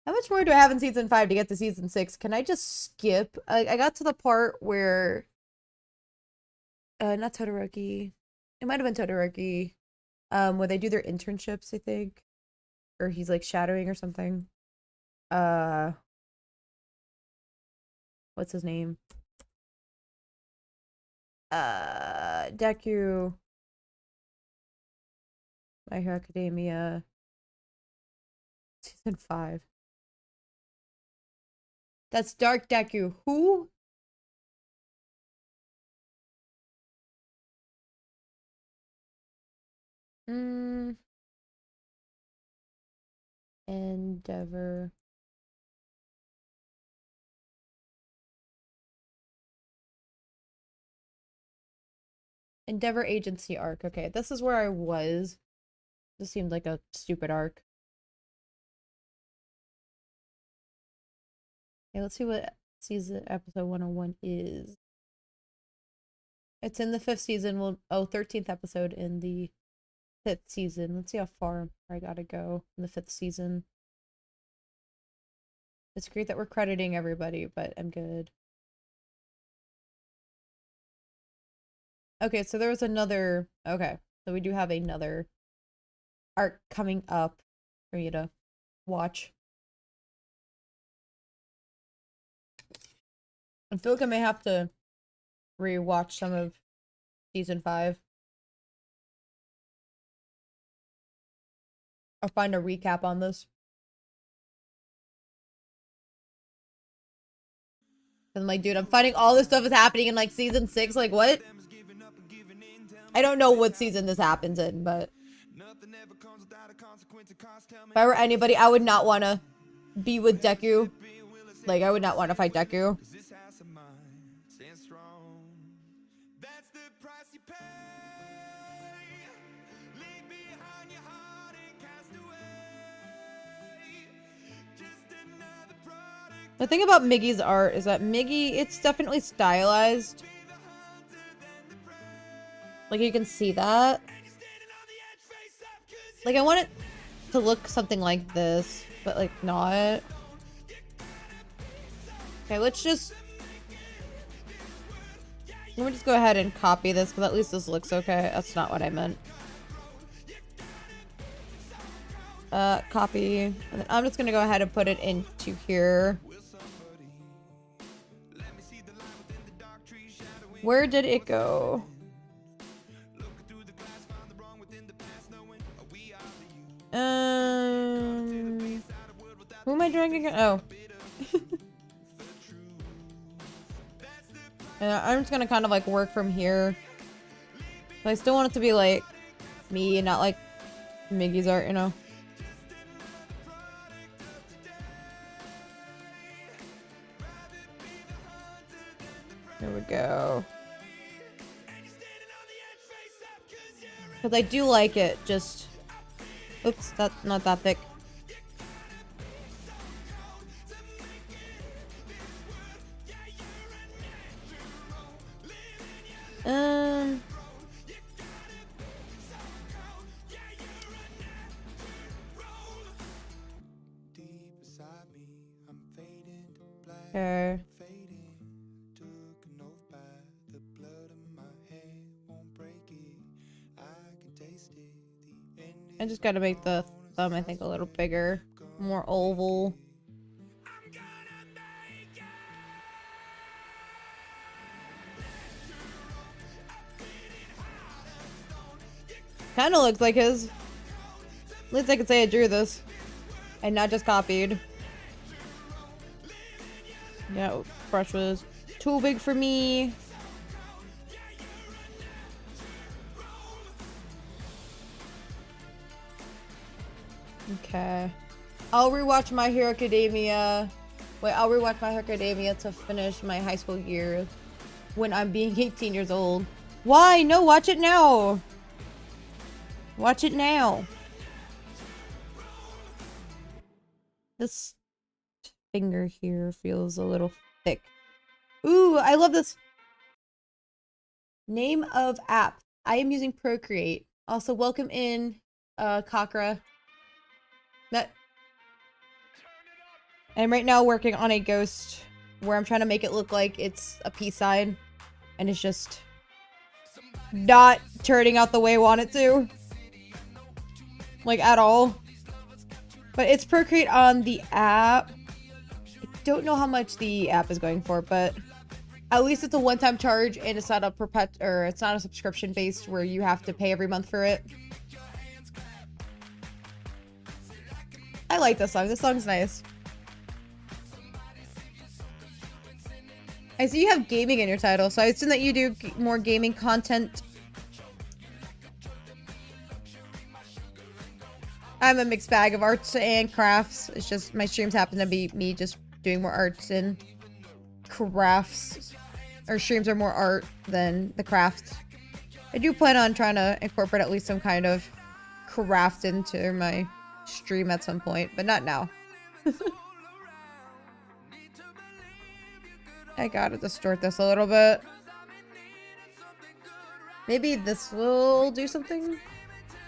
How much more do I have in season 5 to get to season 6? Can I just skip? I got to the part where... not Todoroki. It might have been Todoroki. Where they do their internships, I think. Or he's like shadowing or something. What's his name? Deku. My Hero Academia. Season 5. That's Dark Deku. Who? Endeavor. Endeavor Agency arc. Okay, this is where I was. This seemed like a stupid arc. Okay, let's see what season episode 101 is. It's in the 5th season. Well, 13th episode in the 5th season. Let's see how far I gotta go in the 5th season. It's great that we're crediting everybody, but I'm good. Okay, so there was another... Okay, so we do have another arc coming up for you to watch. I feel like I may have to rewatch some of season 5. I'll find a recap on this. I'm like, dude, I'm finding all this stuff is happening in like season 6. Like, what? I don't know what season this happens in, but If I were anybody, I would not want to be with Deku. Like, I would not want to fight Deku. The thing about Miggy's art is that Miggy, it's definitely stylized. Like, you can see that. Like, I want it to look something like this, but, like, not. Okay, let's just... Let me just go ahead and copy this, because at least this looks okay. That's not what I meant. Copy. And then I'm just gonna go ahead and put it into here. Where did it go? Who am I drawing again? Oh. Yeah, I'm just gonna kind of like work from here. But I still want it to be like me and not like Miggy's art, you know? There we go. Because I do like it, just... Oops, that's not that thick. Okay. I just gotta make the thumb, I think, a little bigger, more oval. Kind of looks like his. At least I can say I drew this and not just copied. Yeah, brush was too big for me. Okay. I'll rewatch My Hero Academia. Wait, I'll rewatch My Hero Academia to finish my high school year when I'm being 18 years old. Why? No, watch it now. Watch it now. This finger here feels a little thick. Ooh, I love this. Name of app. I am using Procreate. Also, welcome in, Kakra. I'm right now working on a ghost where I'm trying to make it look like it's a peace sign. And it's just not turning out the way I want it to. Like, at all. But it's Procreate on the app. I don't know how much the app is going for, but at least it's a one-time charge and it's not a it's not a subscription based where you have to pay every month for it. I like this song. This song's nice. I see you have gaming in your title, so I assume that you do more gaming content. I'm a mixed bag of arts and crafts. It's just my streams happen to be me just doing more arts and crafts. Our streams are more art than the craft. I do plan on trying to incorporate at least some kind of craft into my stream at some point, but not now. I gotta distort this a little bit. Maybe this will do something?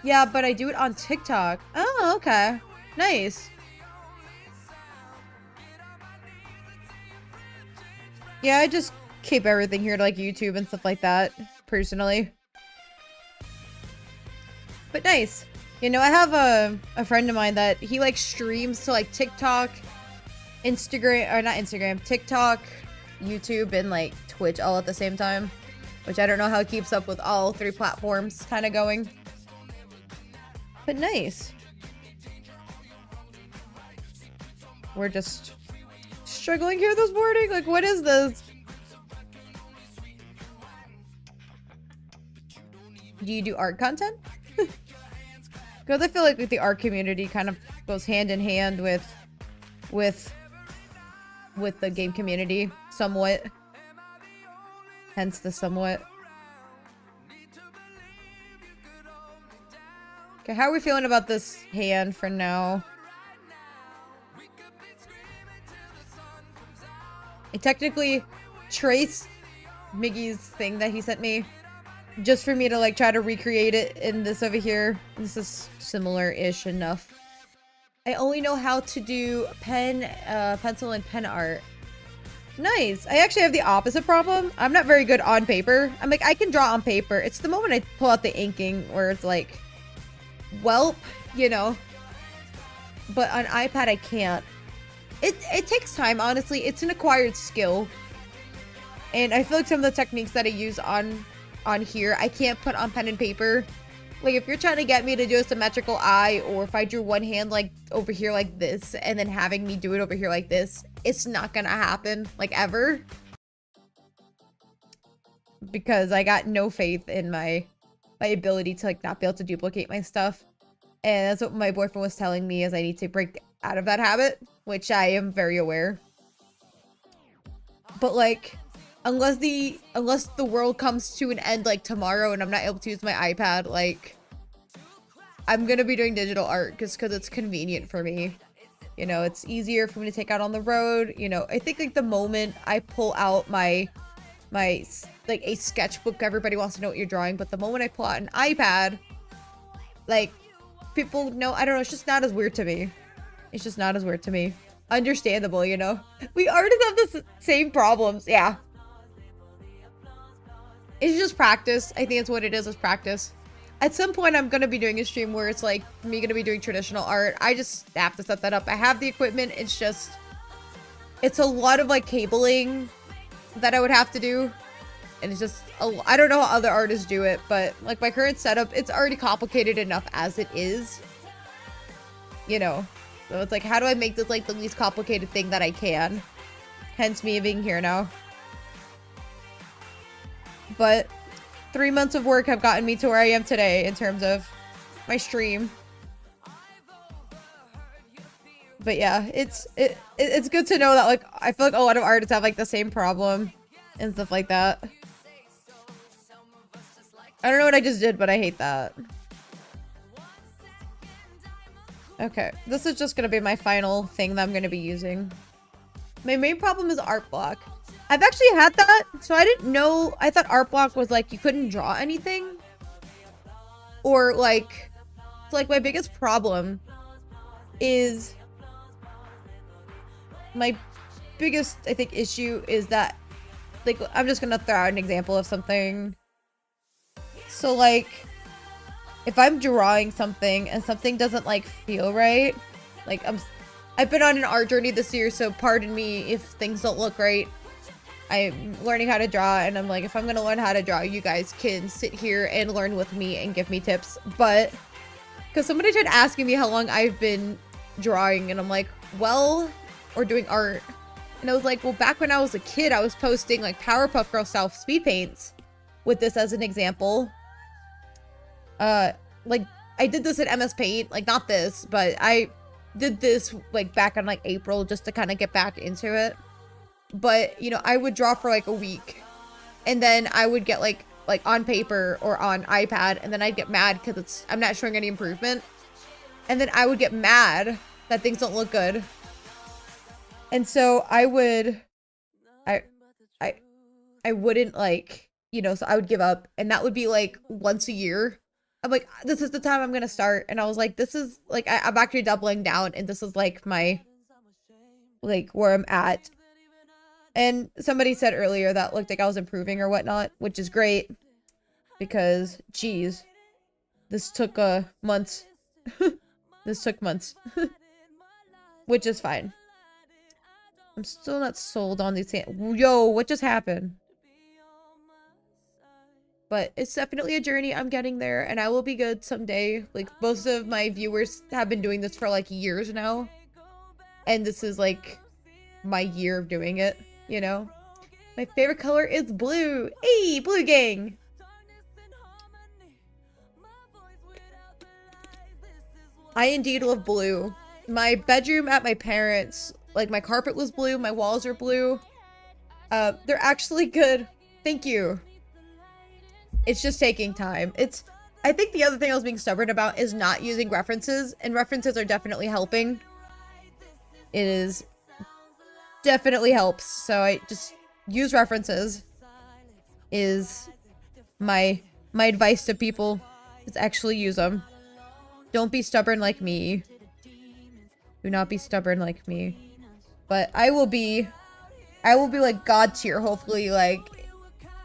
Yeah, but I do it on TikTok. Oh, okay. Nice. Yeah, I just keep everything here to like YouTube and stuff like that, personally. But nice. You know, I have a friend of mine that he like streams to like TikTok, Instagram, or not Instagram, TikTok, YouTube, and like Twitch all at the same time. Which I don't know how he keeps up with all three platforms kind of going. But nice. We're just struggling here this morning. Like, what is this? Do you do art content? Because I feel like the art community kind of goes hand in hand with the game community somewhat. Hence the somewhat. Okay, how are we feeling about this hand for now? I technically traced Miggy's thing that he sent me just for me to like try to recreate it in this over here. This is similar-ish enough. I only know how to do pencil and pen art. Nice. I actually have the opposite problem. I'm not very good on paper. I'm like, I can draw on paper. It's the moment I pull out the inking where it's like, welp, you know. But on iPad, I can't. It takes time, honestly. It's an acquired skill. And I feel like some of the techniques that I use on here, I can't put on pen and paper. Like, if you're trying to get me to do a symmetrical eye, or if I drew one hand, like, over here like this, and then having me do it over here like this, it's not gonna happen, like, ever. Because I got no faith in my ability to, like, not be able to duplicate my stuff. And that's what my boyfriend was telling me, is I need to break out of that habit, which I am very aware. But, like, unless the world comes to an end, like, tomorrow and I'm not able to use my iPad, like, I'm gonna be doing digital art because it's convenient for me. You know, it's easier for me to take out on the road. You know, I think, like, the moment I pull out my like, a sketchbook, everybody wants to know what you're drawing, but the moment I pull out an iPad, like, people know, I don't know, it's just not as weird to me. It's just not as weird to me. Understandable, you know? We artists have the same problems, yeah. It's just practice. I think it's what it is practice. At some point, I'm going to be doing a stream where it's like me going to be doing traditional art. I just have to set that up. I have the equipment. It's just, it's a lot of like cabling that I would have to do. And it's just, I don't know how other artists do it, but like my current setup, it's already complicated enough as it is. You know, so it's like, how do I make this like the least complicated thing that I can? Hence me being here now. But 3 months of work have gotten me to where I am today in terms of my stream. But yeah, it's good to know that, like, I feel like a lot of artists have like the same problem and stuff like that. I don't know what I just did, but I hate that. Okay, this is just gonna be my final thing that I'm gonna be using. My main problem is art block. I've actually had that, so I didn't know. I thought art block was like you couldn't draw anything, or like, it's like my biggest problem is my biggest, I think, issue is that, like, I'm just gonna throw out an example of something. So like, if I'm drawing something and something doesn't like feel right, like I've been on an art journey this year, so pardon me if things don't look right. I'm learning how to draw, and I'm like, if I'm gonna learn how to draw, you guys can sit here and learn with me and give me tips. But because somebody tried asking me how long I've been drawing, and I'm like, well, or doing art, and I was like, well, back when I was a kid, I was posting like Powerpuff Girl style speed paints with this as an example. Like, I did this in MS Paint, like, not this, but I did this like back in like April just to kind of get back into it. But, you know, I would draw for like a week, and then I would get like on paper or on iPad, and then I'd get mad because I'm not showing any improvement, and then I would get mad that things don't look good. And so I wouldn't, like, you know, so I would give up, and that would be like once a year. I'm like, this is the time I'm gonna start. And I was like, this is like, I'm actually doubling down, and this is like my, like, where I'm at. And somebody said earlier that looked like I was improving or whatnot, which is great, because, geez, this took months. This took months. Which is fine. I'm still not sold on these. Yo, what just happened? But it's definitely a journey. I'm getting there, and I will be good someday. Like, most of my viewers have been doing this for like years now, and this is like my year of doing it, you know? My favorite color is blue. Hey, Blue-gan! I indeed love blue. My bedroom at my parents', like my carpet was blue, my walls are blue. They're actually good. Thank you. It's just taking time. I think the other thing I was being stubborn about is not using references, and references are definitely helping. It is definitely helps. So I just use references is my advice to people, is actually use them. Don't be stubborn like me. Do not be stubborn like me. But I will be like God tier, hopefully, like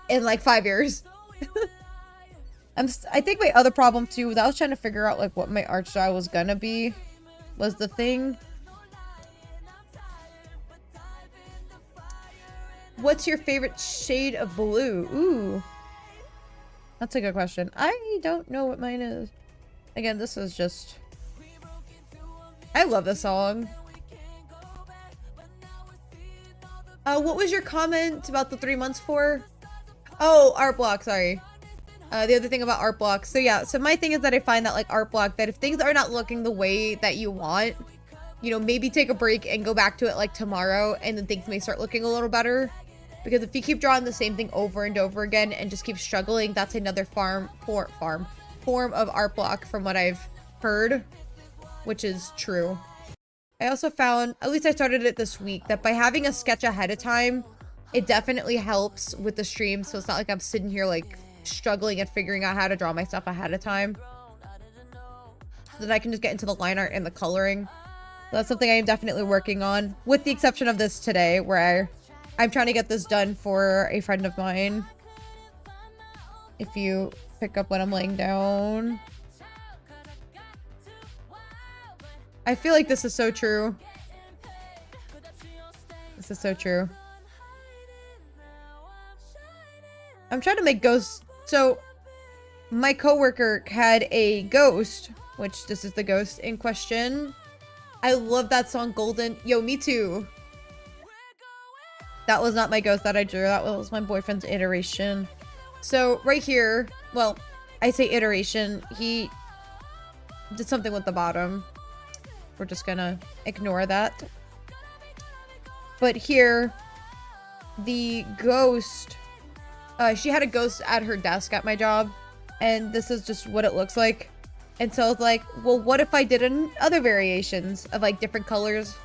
in like 5 years. I think my other problem too was I was trying to figure out like what my art style was gonna be, was the thing. What's your favorite shade of blue? Ooh. That's a good question. I don't know what mine is. Again, this is just... I love this song. What was your comment about the 3 months for? Oh, art block, sorry. The other thing about art block. So yeah, so my thing is that I find that like art block, that if things are not looking the way that you want, you know, maybe take a break and go back to it like tomorrow, and then things may start looking a little better. Because if you keep drawing the same thing over and over again and just keep struggling, that's another form of art block from what I've heard, which is true. I also found, at least I started it this week, that by having a sketch ahead of time, it definitely helps with the stream. So it's not like I'm sitting here like struggling and figuring out how to draw my stuff ahead of time. So that I can just get into the line art and the coloring. So that's something I am definitely working on, with the exception of this today, where I'm trying to get this done for a friend of mine. If you pick up what I'm laying down. I feel like this is so true. This is so true. I'm trying to make ghosts. So, my coworker had a ghost, which this is the ghost in question. I love that song, Golden. Yo, me too. That was not my ghost that I drew. That was my boyfriend's iteration. So, right here, well, I say iteration. He did something with the bottom. We're just gonna ignore that. But here, the ghost, she had a ghost at her desk at my job, and this is just what it looks like. And so I was like, well, what if I did other variations of like different colors?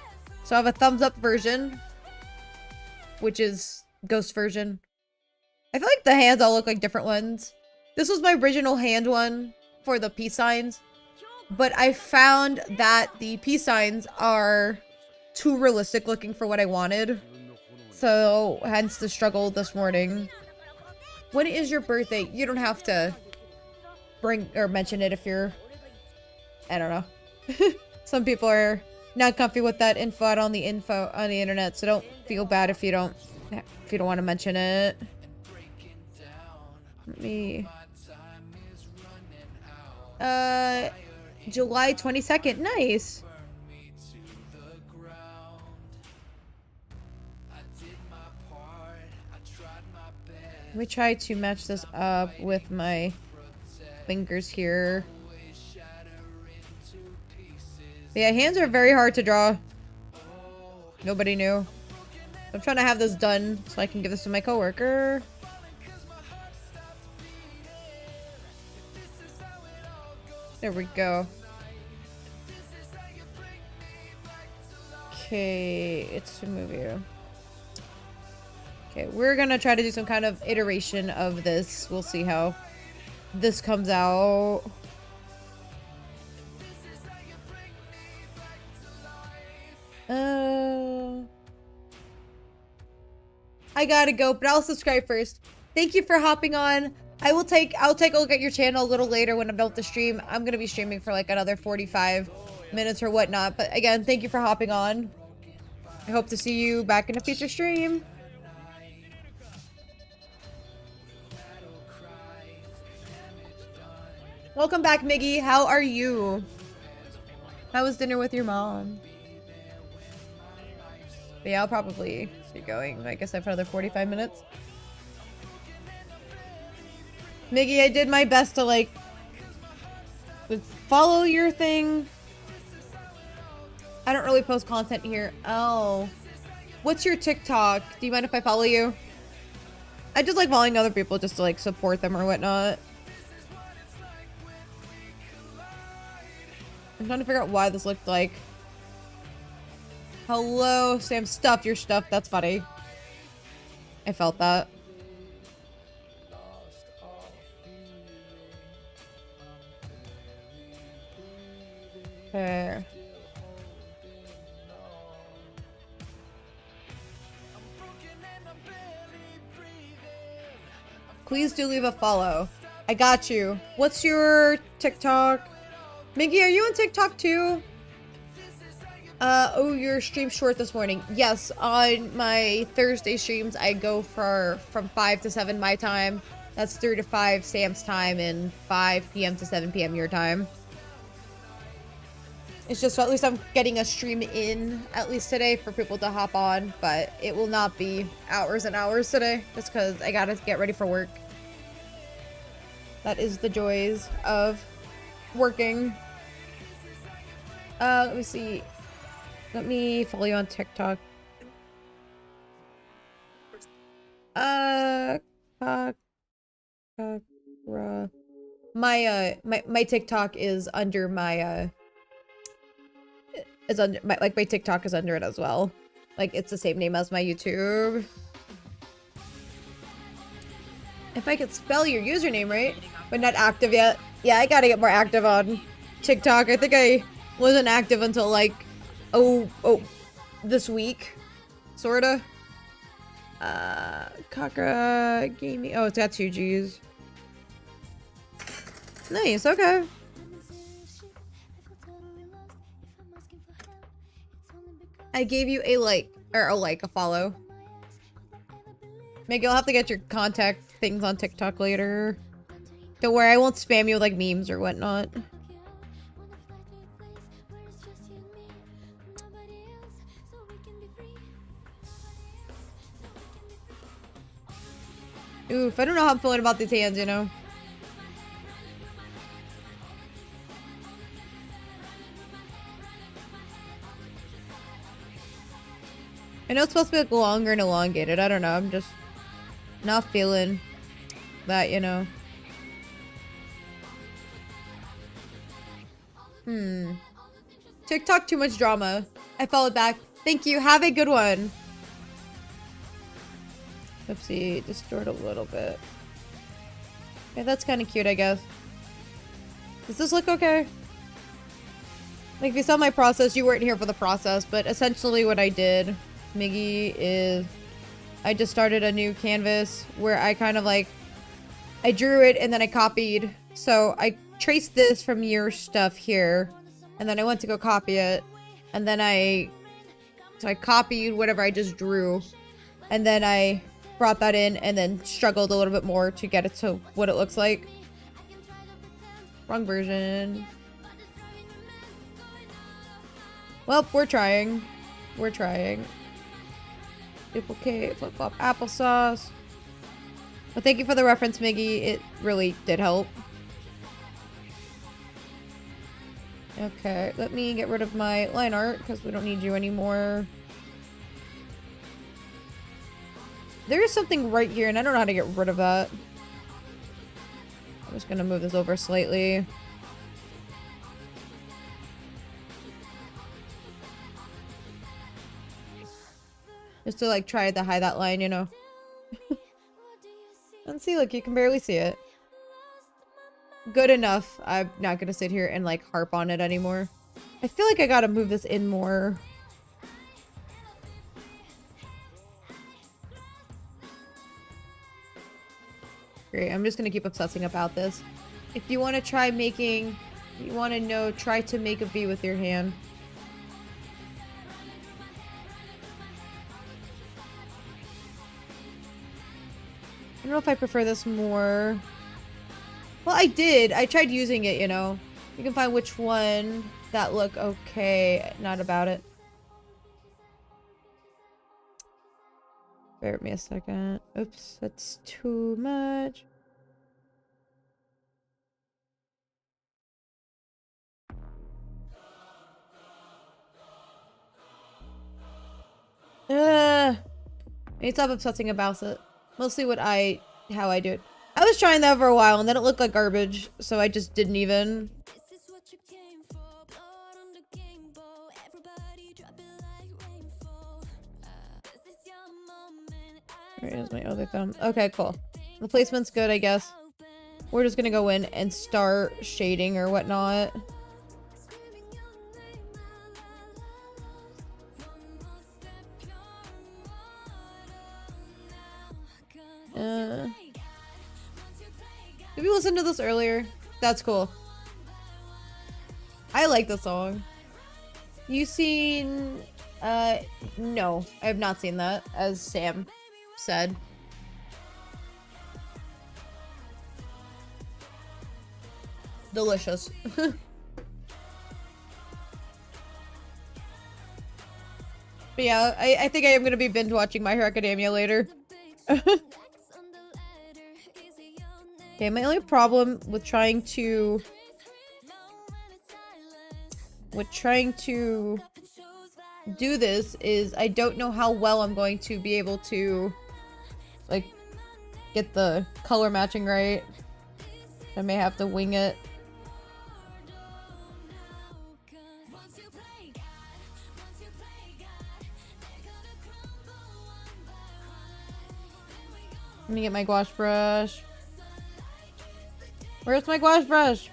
So I have a thumbs up version, which is ghost version. I feel like the hands all look like different ones. This was my original hand one for the peace signs, but I found that the peace signs are too realistic looking for what I wanted. So hence the struggle this morning. When is your birthday? You don't have to bring or mention it if you're, I don't know. Some people are not comfy with that info out on the internet, so don't feel bad if you don't want to mention it. Let me July 22nd. Nice. Let me try to match this up with my fingers here. But yeah, hands are very hard to draw. Nobody knew. I'm trying to have this done so I can give this to my coworker. There we go. Okay, it's to move you. Okay, we're gonna try to do some kind of iteration of this. We'll see how this comes out. I gotta go, but I'll subscribe first. Thank you for hopping on. I'll take a look at your channel a little later when I'm done with the stream. I'm gonna be streaming for like another 45 minutes or whatnot. But again, thank you for hopping on. I hope to see you back in a future stream. Welcome back, Miggy. How are you? How was dinner with your mom? But yeah, I'll probably be going, I guess, for another 45 minutes. Miggy, I did my best to, like, follow your thing. I don't really post content here. Oh. What's your TikTok? Do you mind if I follow you? I just like following other people just to like support them or whatnot. I'm trying to figure out why this looked like. Hello, Sam. Stuff your stuff. That's funny. I felt that. Okay. Please do leave a follow. I got you. What's your TikTok? Miggy, are you on TikTok too? Oh, your stream short this morning. Yes, on my Thursday streams, I go from 5 to 7 my time. That's 3 to 5 Sam's time and 5 p.m. to 7 p.m. your time. It's just at least I'm getting a stream in at least today for people to hop on, but it will not be hours and hours today just because I gotta get ready for work. That is the joys of working. Let me see. Let me follow you on TikTok. My TikTok is under my my TikTok is under it as well. Like it's the same name as my YouTube. If I could spell your username right, but not active yet. Yeah, I gotta get more active on TikTok. I think I wasn't active until like this week, sorta. Kaka Gaming. Oh, it's got 2 G's. Nice. Okay. I gave you a like, or a follow. Meg, you'll have to get your contact things on TikTok later. Don't worry, I won't spam you with like memes or whatnot. Oof, I don't know how I'm feeling about these hands, you know? I know it's supposed to be like longer and elongated. I don't know. I'm just not feeling that, you know? TikTok, too much drama. I followed back. Thank you. Have a good one. Oopsie, distort a little bit. Okay, that's kind of cute, I guess. Does this look okay? Like, if you saw my process, you weren't here for the process, but essentially what I did, Miggy, is I just started a new canvas where I kind of like, I drew it and then I copied. So I traced this from your stuff here, and then I went to go copy it, and then I copied whatever I just drew, and then I brought that in and then struggled a little bit more to get it to what it looks like. Wrong version. Well, we're trying. We're trying. Duplicate, flip-flop applesauce. Well, thank you for the reference, Miggy. It really did help. Okay, let me get rid of my line art because we don't need you anymore. There is something right here, and I don't know how to get rid of that. I'm just gonna move this over slightly. Just to, like, try to hide that line, you know? And see, look, you can barely see it. Good enough. I'm not gonna sit here and, like, harp on it anymore. I feel like I gotta move this in more. Great, I'm just gonna keep obsessing about this. If you want to try making... You want to know, try to make a V with your hand. I don't know if I prefer this more. Well, I did. I tried using it, you know. You can find which one that look okay. Not about it. Bear with me a second. Oops, that's too much. I need to stop obsessing about it. Mostly how I do it. I was trying that for a while and then it looked like garbage, so I just didn't even. Here's my other thumb. Okay, cool. The placement's good, I guess. We're just gonna go in and start shading or whatnot. Did we listen to this earlier? That's cool. I like the song. You seen... no. I have not seen that, as Sam said. Delicious. But yeah, I think I am gonna be binge watching My Hero Academia later. Okay, my only problem with trying to do this is I don't know how well I'm going to be able to like get the color matching right. I may have to wing it. Let me get my gouache brush. Where's my gouache brush?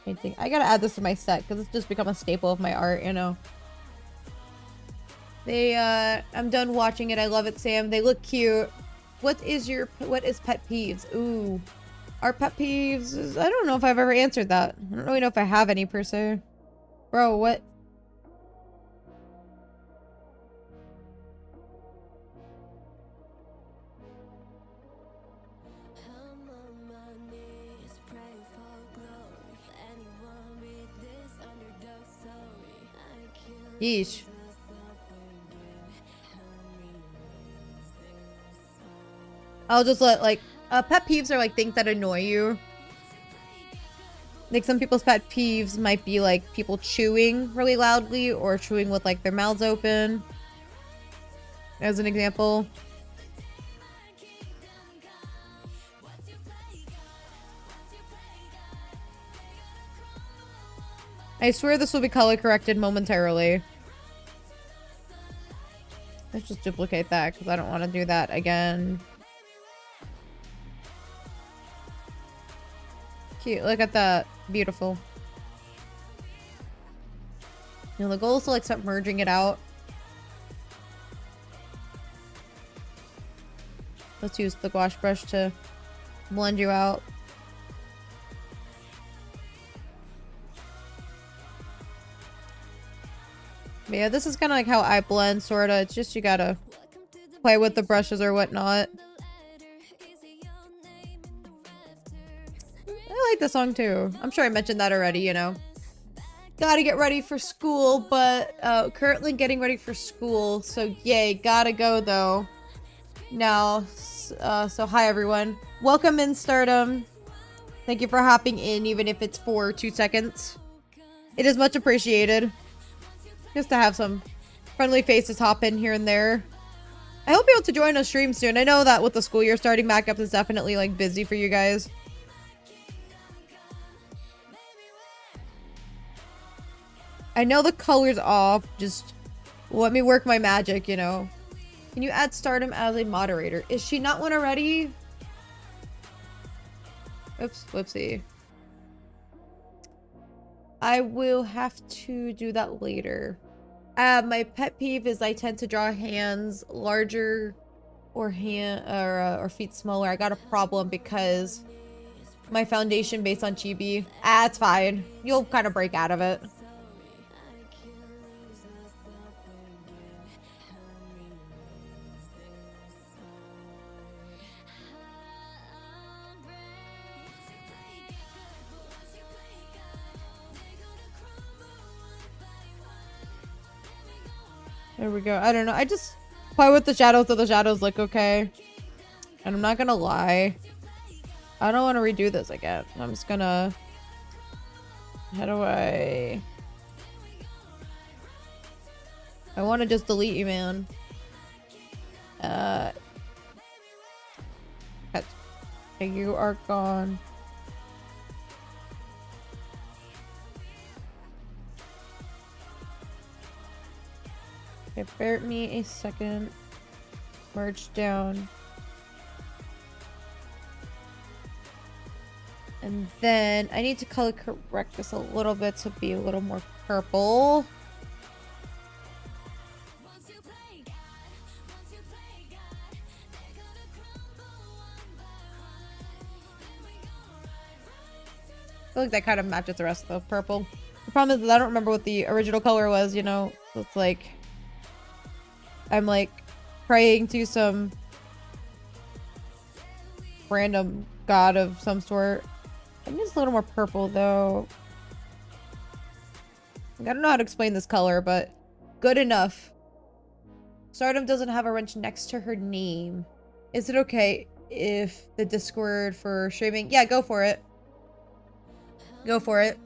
I gotta add this to my set because it's just become a staple of my art, you know. I'm done watching it. I love it, Sam. They look cute. What is pet peeves? Ooh. Our pet peeves is, I don't know if I've ever answered that. I don't really know if I have any per se. Bro, what? Yeesh. I'll just let, like, pet peeves are, like, things that annoy you. Like, some people's pet peeves might be, like, people chewing really loudly or chewing with, like, their mouths open. As an example. I swear this will be color corrected momentarily. Let's just duplicate that because I don't want to do that again. Cute. Look at that. Beautiful. You know, the goal is to like start merging it out. Let's use the gouache brush to blend you out. But yeah, this is kind of like how I blend, sorta. It's just you gotta play with the brushes or whatnot. I like the song too. I'm sure I mentioned that already, you know. Gotta get ready for school, but currently getting ready for school. So yay, gotta go though. Now, so hi everyone. Welcome in Stardom. Thank you for hopping in, even if it's for 2 seconds. It is much appreciated. Just to have some friendly faces hop in here and there. I hope you're able to join us stream soon. I know that with the school year starting back up, it's definitely like busy for you guys. I know the color's off. Just let me work my magic, you know. Can you add Stardom as a moderator? Is she not one already? Oops, whoopsie. I will have to do that later. My pet peeve is I tend to draw hands larger or feet smaller. I got a problem because my foundation based on chibi. It's fine. You'll kind of break out of it. There we go. I don't know. I just play with the shadows so the shadows look okay. And I'm not gonna lie. I don't want to redo this again. I'm just gonna... How do I want to just delete you, man. Okay, you are gone. Okay, bear me a second. Merge down. And then I need to color correct this a little bit to be a little more purple. I feel like that kind of matches the rest of the purple. The problem is that I don't remember what the original color was, you know? So it's like... I'm like praying to some random god of some sort. I think it's a little more purple though. I don't know how to explain this color, but good enough. Stardom doesn't have a wrench next to her name. Is it okay if the Discord for streaming? Yeah, go for it. Go for it.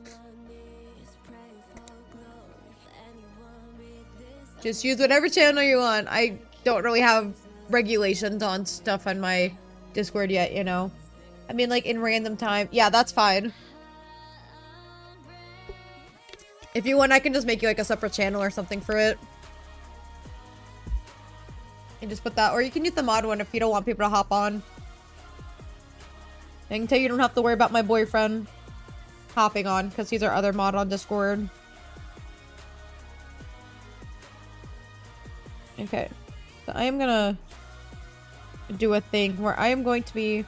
Just use whatever channel you want. I don't really have regulations on stuff on my Discord yet, you know? I mean, like, in random time. Yeah, that's fine. If you want, I can just make you, like, a separate channel or something for it. And just put that. Or you can use the mod one if you don't want people to hop on. I can tell you don't have to worry about my boyfriend hopping on, because he's our other mod on Discord. Okay. So I am gonna do a thing where I am going to be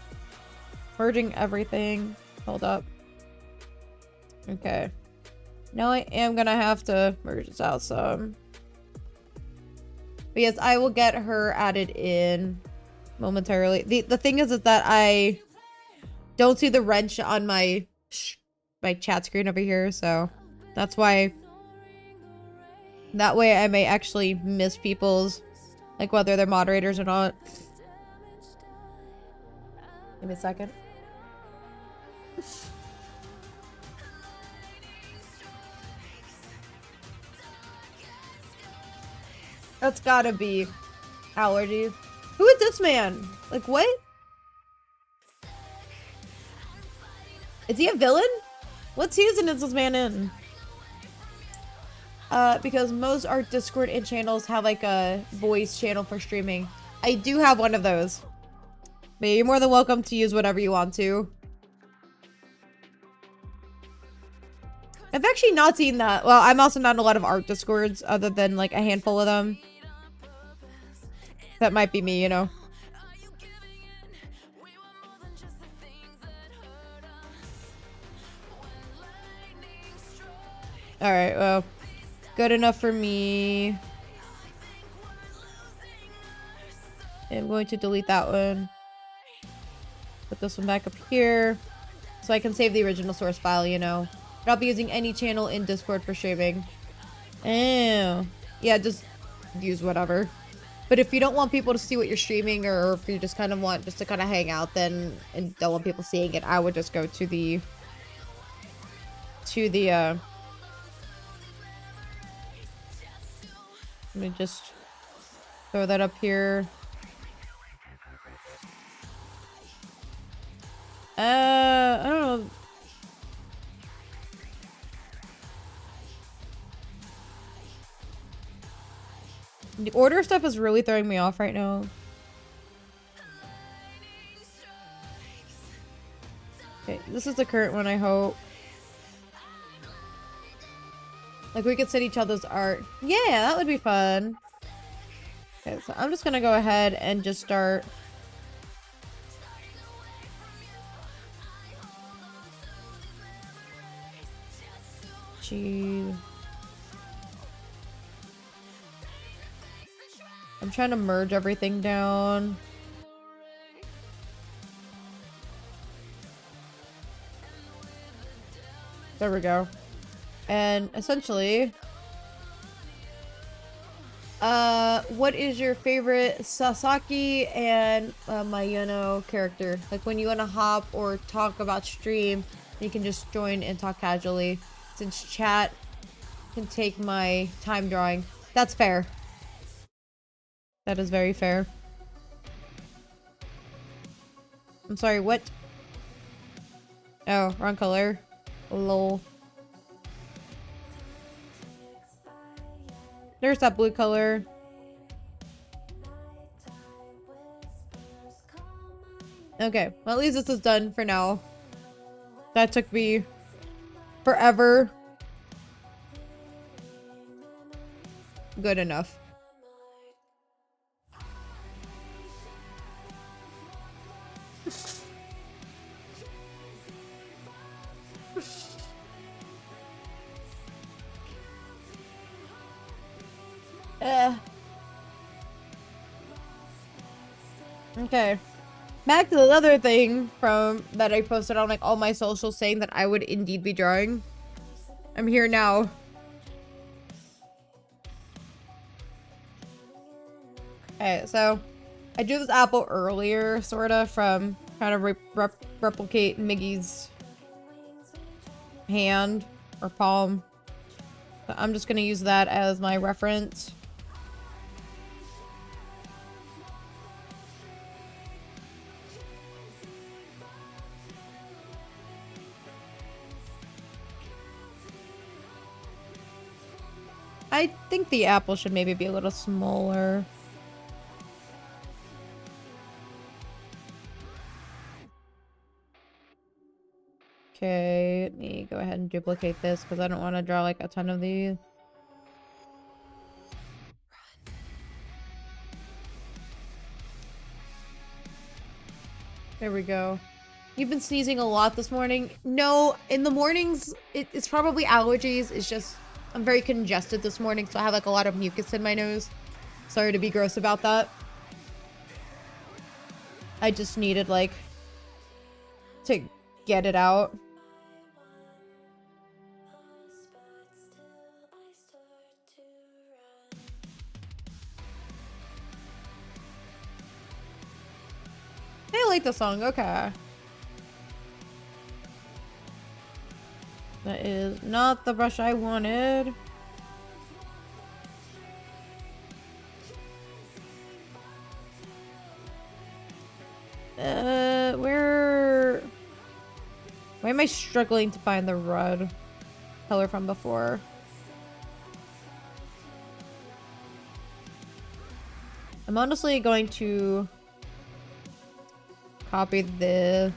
merging everything. Hold up. Okay. Now I am gonna have to merge this out some. But yes, I will get her added in momentarily. The thing is that I don't see the wrench on my chat screen over here, so that's why. That way I may actually miss people's, like, whether they're moderators or not. Give me a second. That's gotta be allergies. Who is this man? Like, what? Is he a villain? What season is this man in? Because most art Discord and channels have like a voice channel for streaming. I do have one of those. But you're more than welcome to use whatever you want to. I've actually not seen that. Well, I'm also not in a lot of art Discords other than like a handful of them. That might be me, you know. Alright, well. Good enough for me. I'm going to delete that one. Put this one back up here. So I can save the original source file, you know. But I'll be using any channel in Discord for streaming. Oh. Yeah, just use whatever. But if you don't want people to see what you're streaming, or if you just kind of want just to kind of hang out then, and don't want people seeing it, I would just go to the... Let me just throw that up here. I don't know. The order stuff is really throwing me off right now. Okay, this is the current one, I hope. Like, we could set each other's art. Yeah, that would be fun. Okay, so I'm just gonna go ahead and just start. Gee. I'm trying to merge everything down. There we go. And essentially, what is your favorite Sasaki and Mayuno character? Like, when you want to hop or talk about stream, you can just join and talk casually. Since chat can take my time drawing. That's fair. That is very fair. I'm sorry, what? Oh, wrong color. Lol. There's that blue color. Okay, well at least this is done for now. That took me forever. Good enough. Okay. Back to the other thing from that I posted on like all my socials saying that I would indeed be drawing. I'm here now. Okay, so I drew this apple earlier, sorta, from trying to replicate Miggy's hand or palm. So I'm just gonna use that as my reference. I think the apple should maybe be a little smaller. Okay, let me go ahead and duplicate this because I don't want to draw like a ton of these. There we go. You've been sneezing a lot this morning. No, in the mornings, it's probably allergies. It's just, I'm very congested this morning, so I have like a lot of mucus in my nose. Sorry to be gross about that. I just needed like to get it out. I like the song, okay. That is not the brush I wanted. Why am I struggling to find the red color from before? I'm honestly going to copy the...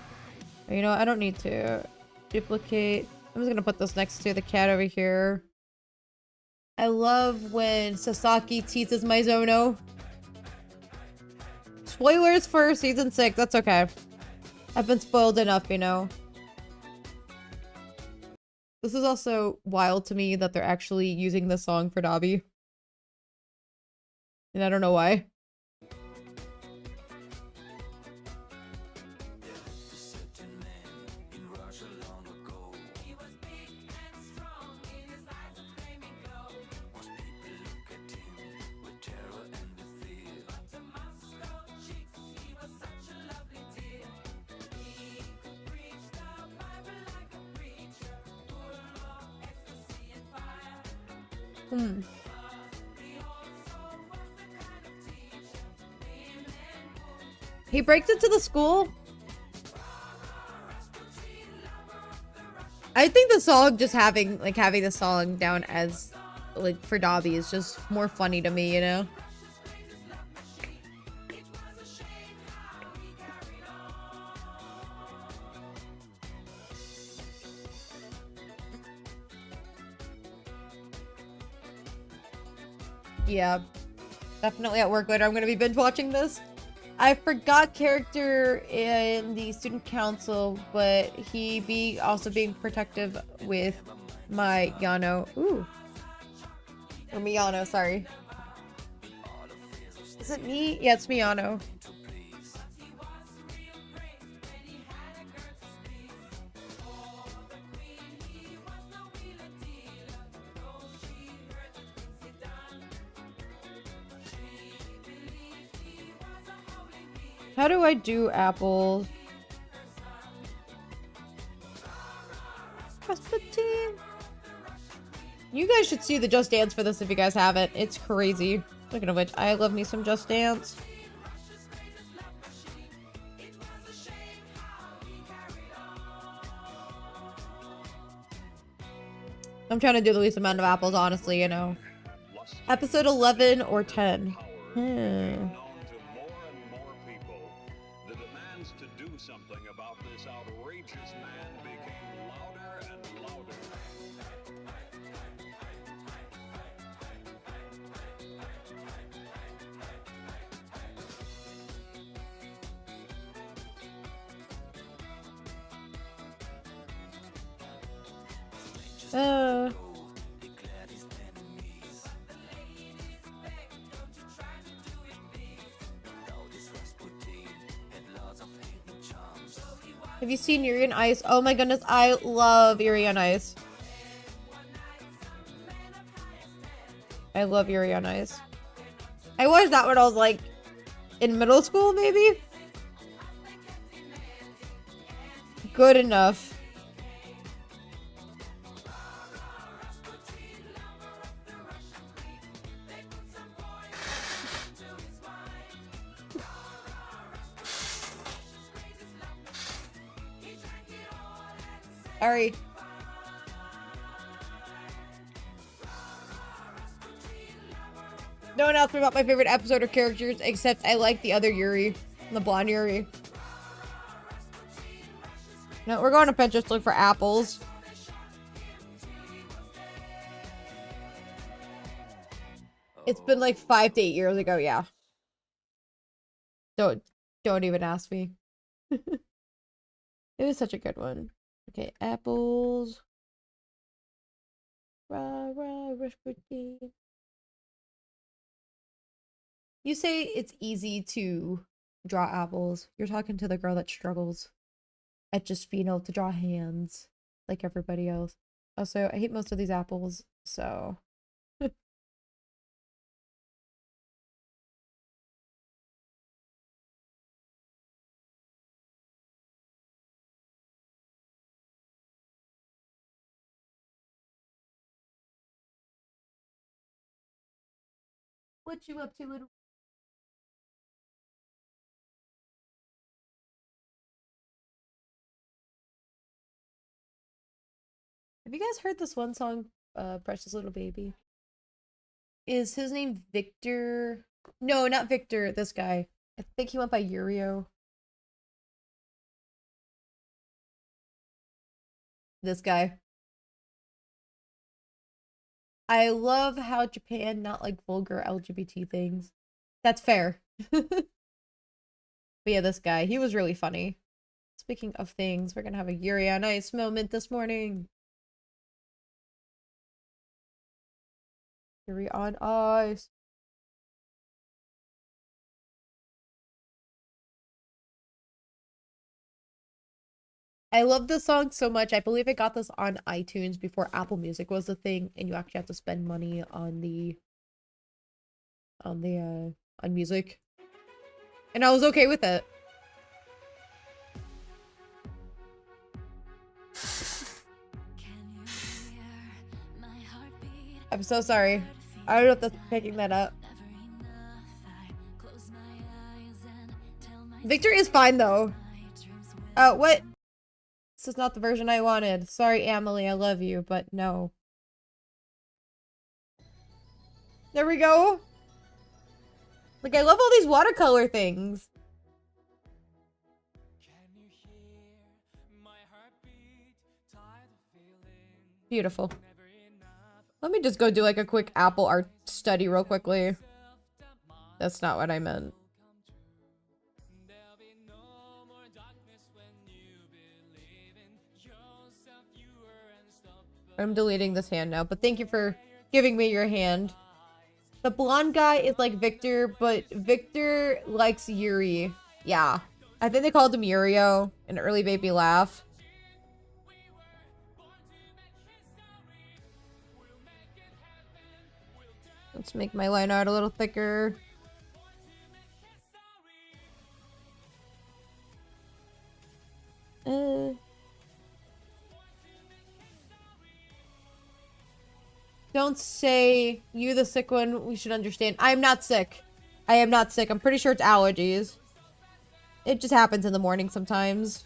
You know, I don't need to duplicate. I'm just gonna put this next to the cat over here. I love when Sasaki teases my Zono. Spoilers for season 6, that's okay. I've been spoiled enough, you know. This is also wild to me that they're actually using this song for Dabi. And I don't know why. He breaks into the school. I think the song, just having the song down as like for Dabi is just more funny to me, you know? Yeah, definitely at work later. I'm gonna be binge watching this. I forgot character in the student council, but he also being protective with my Yano. Ooh. Or Miyano, sorry. Is it me? Yeah, it's Miyano. How do I do apples? Rasputin. You guys should see the Just Dance for this if you guys haven't. It's crazy. Speaking of which, I love me some Just Dance. I'm trying to do the least amount of apples, honestly, you know. Episode 11 or 10. Have you seen Yuri on Ice? Oh my goodness, I love Yuri on Ice. I love Yuri on Ice. I watched that when I was like in middle school, maybe? Good enough. Ari. No one asked me about my favorite episode or characters, except I like the other Yuri. The blonde Yuri. No, we're going to Pinterest to look for apples. It's been like 5 to 8 years ago, yeah. Don't even ask me. It was such a good one. Okay, apples. Rah, rah, Rasputin. You say it's easy to draw apples. You're talking to the girl that struggles at just being able to draw hands like everybody else. Also, I hate most of these apples, so... What you up to, little... Have you guys heard this one song, Precious Little Baby? Is his name Victor? No, not Victor, this guy. I think he went by Yurio. This guy. I love how Japan not like vulgar LGBT things. That's fair. But yeah, this guy, he was really funny. Speaking of things, we're gonna have a Yuri on Ice moment this morning. Yuri on Ice. I love this song so much. I believe I got this on iTunes before Apple Music was a thing, and you actually have to spend money on on music. And I was okay with it. I'm so sorry. I don't know if that's picking that up. Victor is fine though. What? This is not the version I wanted. Sorry, Emily, I love you, but no. There we go. Like, I love all these watercolor things. Beautiful. Let me just go do like a quick apple art study real quickly. That's not what I meant. I'm deleting this hand now, but thank you for giving me your hand. The blonde guy is like Victor, but Victor likes Yuri. Yeah. I think they called him Yurio, an early baby laugh. Let's make my line art a little thicker. Don't say you the sick one. We should understand. I am not sick. I am not sick. I'm pretty sure it's allergies. It just happens in the morning sometimes.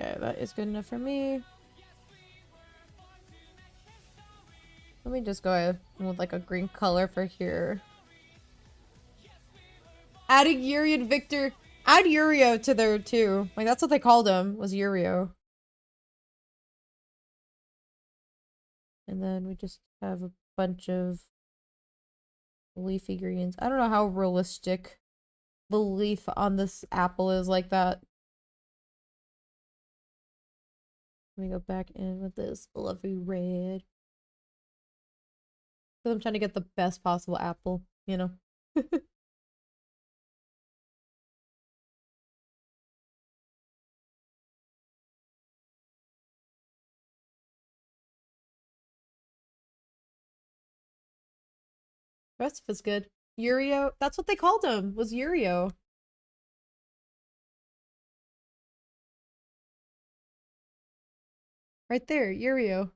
Okay, that is good enough for me. Let me just go ahead with like a green color for here. Adding Yuri and Victor. Add Yurio to there too. Like that's what they called him, was Yurio. And then we just have a bunch of leafy greens. I don't know how realistic the leaf on this apple is like that. Let me go back in with this lovely red. Because I'm trying to get the best possible apple, you know? The rest of it's good. Yurio, that's what they called him, was Yurio. Right there, Yurio.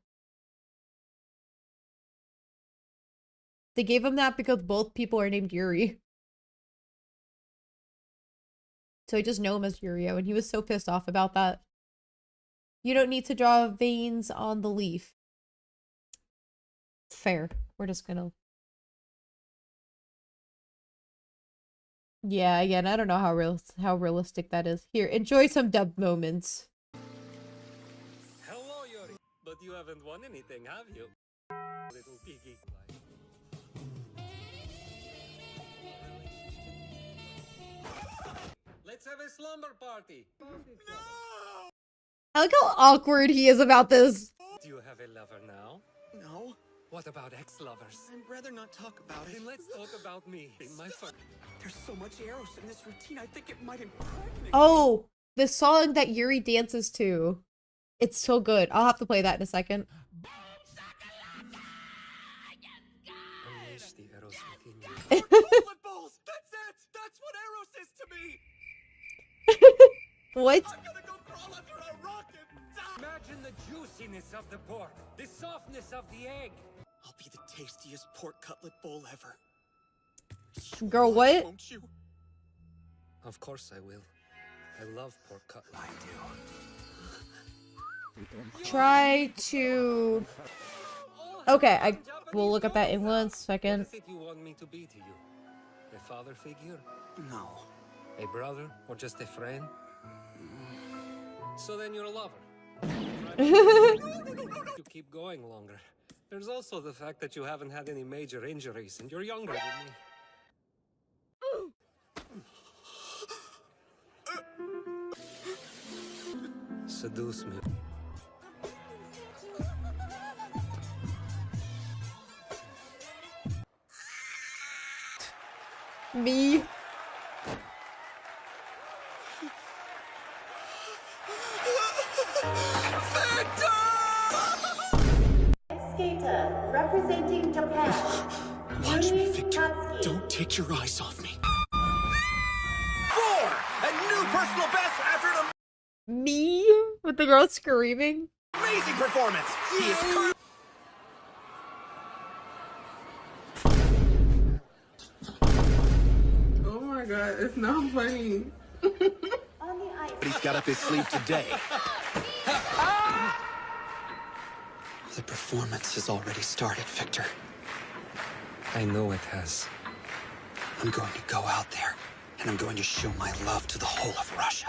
They gave him that because both people are named Yuri. So I just know him as Yurio, and he was so pissed off about that. You don't need to draw veins on the leaf. Fair. We're just gonna... Yeah, again, I don't know how realistic that is. Here, enjoy some dub moments. Hello, Yuri. But you haven't won anything, have you? Little piggy. Let's have a slumber party. No! I like how awkward he is about this. Do you have a lover now? No. What about ex-lovers? I'd rather not talk about it. Then let's talk about me. My fun. There's so much Eros in this routine, I think it might impregnate. Oh, the song that Yuri dances to. It's so good. I'll have to play that in a second. Unleash the Eros within you. Toilet bowls! That's it! That's what Eros is to me! What? I'm gonna go crawl under a rock and die! Imagine the juiciness of the pork, the softness of the egg. I'll be the tastiest pork cutlet bowl ever. Girl, what? Won't you? Of course I will. I love pork cutlet. I do. Try to... Okay, we'll look at that in 1 second. What is it you want me to be to you? A father figure? No. A brother? Or just a friend? So then you're a lover. You keep going longer. There's also the fact that you haven't had any major injuries and you're younger than me. Seduce me. Me? Skater representing Japan. Watch me, Yuri Victor. Tatsuki. Don't take your eyes off me. 4! A new personal best after an Me? With the girl screaming? amazing performance! He is Oh my god, it's not funny. On the ice. He's got up his sleeve today. The performance has already started, Victor. I know it has. I'm going to go out there, and I'm going to show my love to the whole of Russia.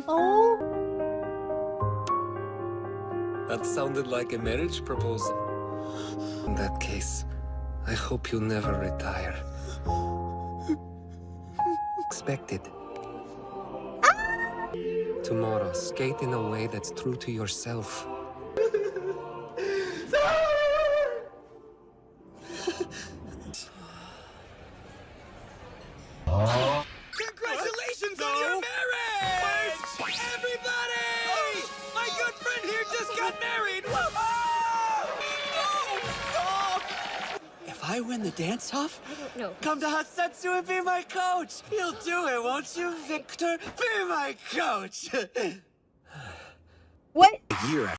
Oh. That sounded like a marriage proposal. In that case, I hope you never retire. Expect it. Tomorrow, skate in a way that's true to yourself. Congratulations on your marriage! Everybody! My good friend here just got married! If I win the dance-off, come to Hasetsu and be my coach! You'll do it, won't you, Victor? Be my coach! What? A year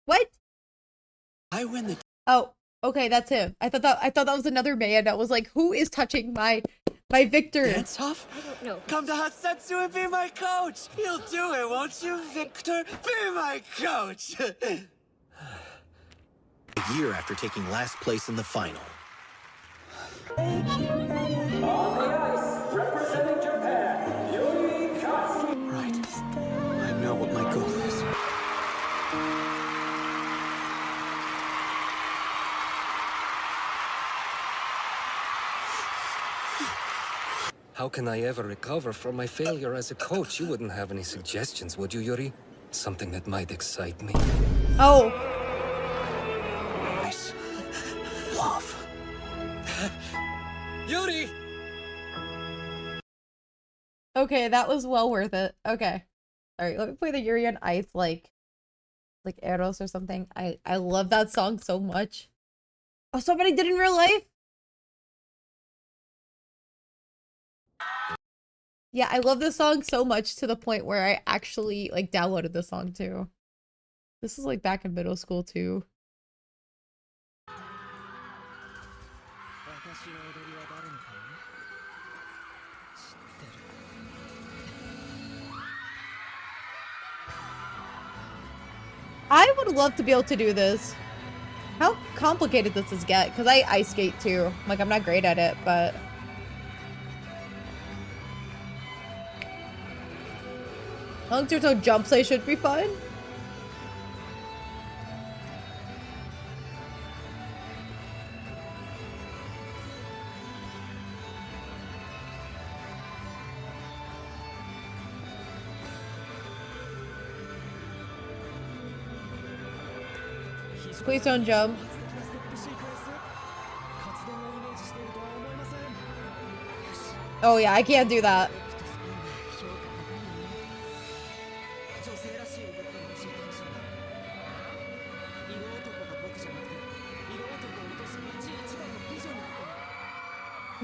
What? I win the Oh, okay, that's him. I thought that was another man. I was like, who is touching my Victor? dance off? I don't know. Come to Hatsetsu and be my coach. You'll do it, won't you, Victor? Be my coach. A year after taking last place in the final. Right. I know what my goal is. How can I ever recover from my failure as a coach? You wouldn't have any suggestions, would you, Yuri? Something that might excite me. Oh. Nice. Love. Yuri! Okay, that was well worth it. Okay. Alright, let me play the Yuri on Ice like Eros or something. I love that song so much. Oh, somebody did in real life? Yeah, I love this song so much to the point where I actually like downloaded the song too. This is like back in middle school too. I would love to be able to do this. How complicated does this get? Because I ice skate too. Like, I'm not great at it, but... as long as there's no jumps, I should be fine. Please don't jump. Oh yeah, I can't do that.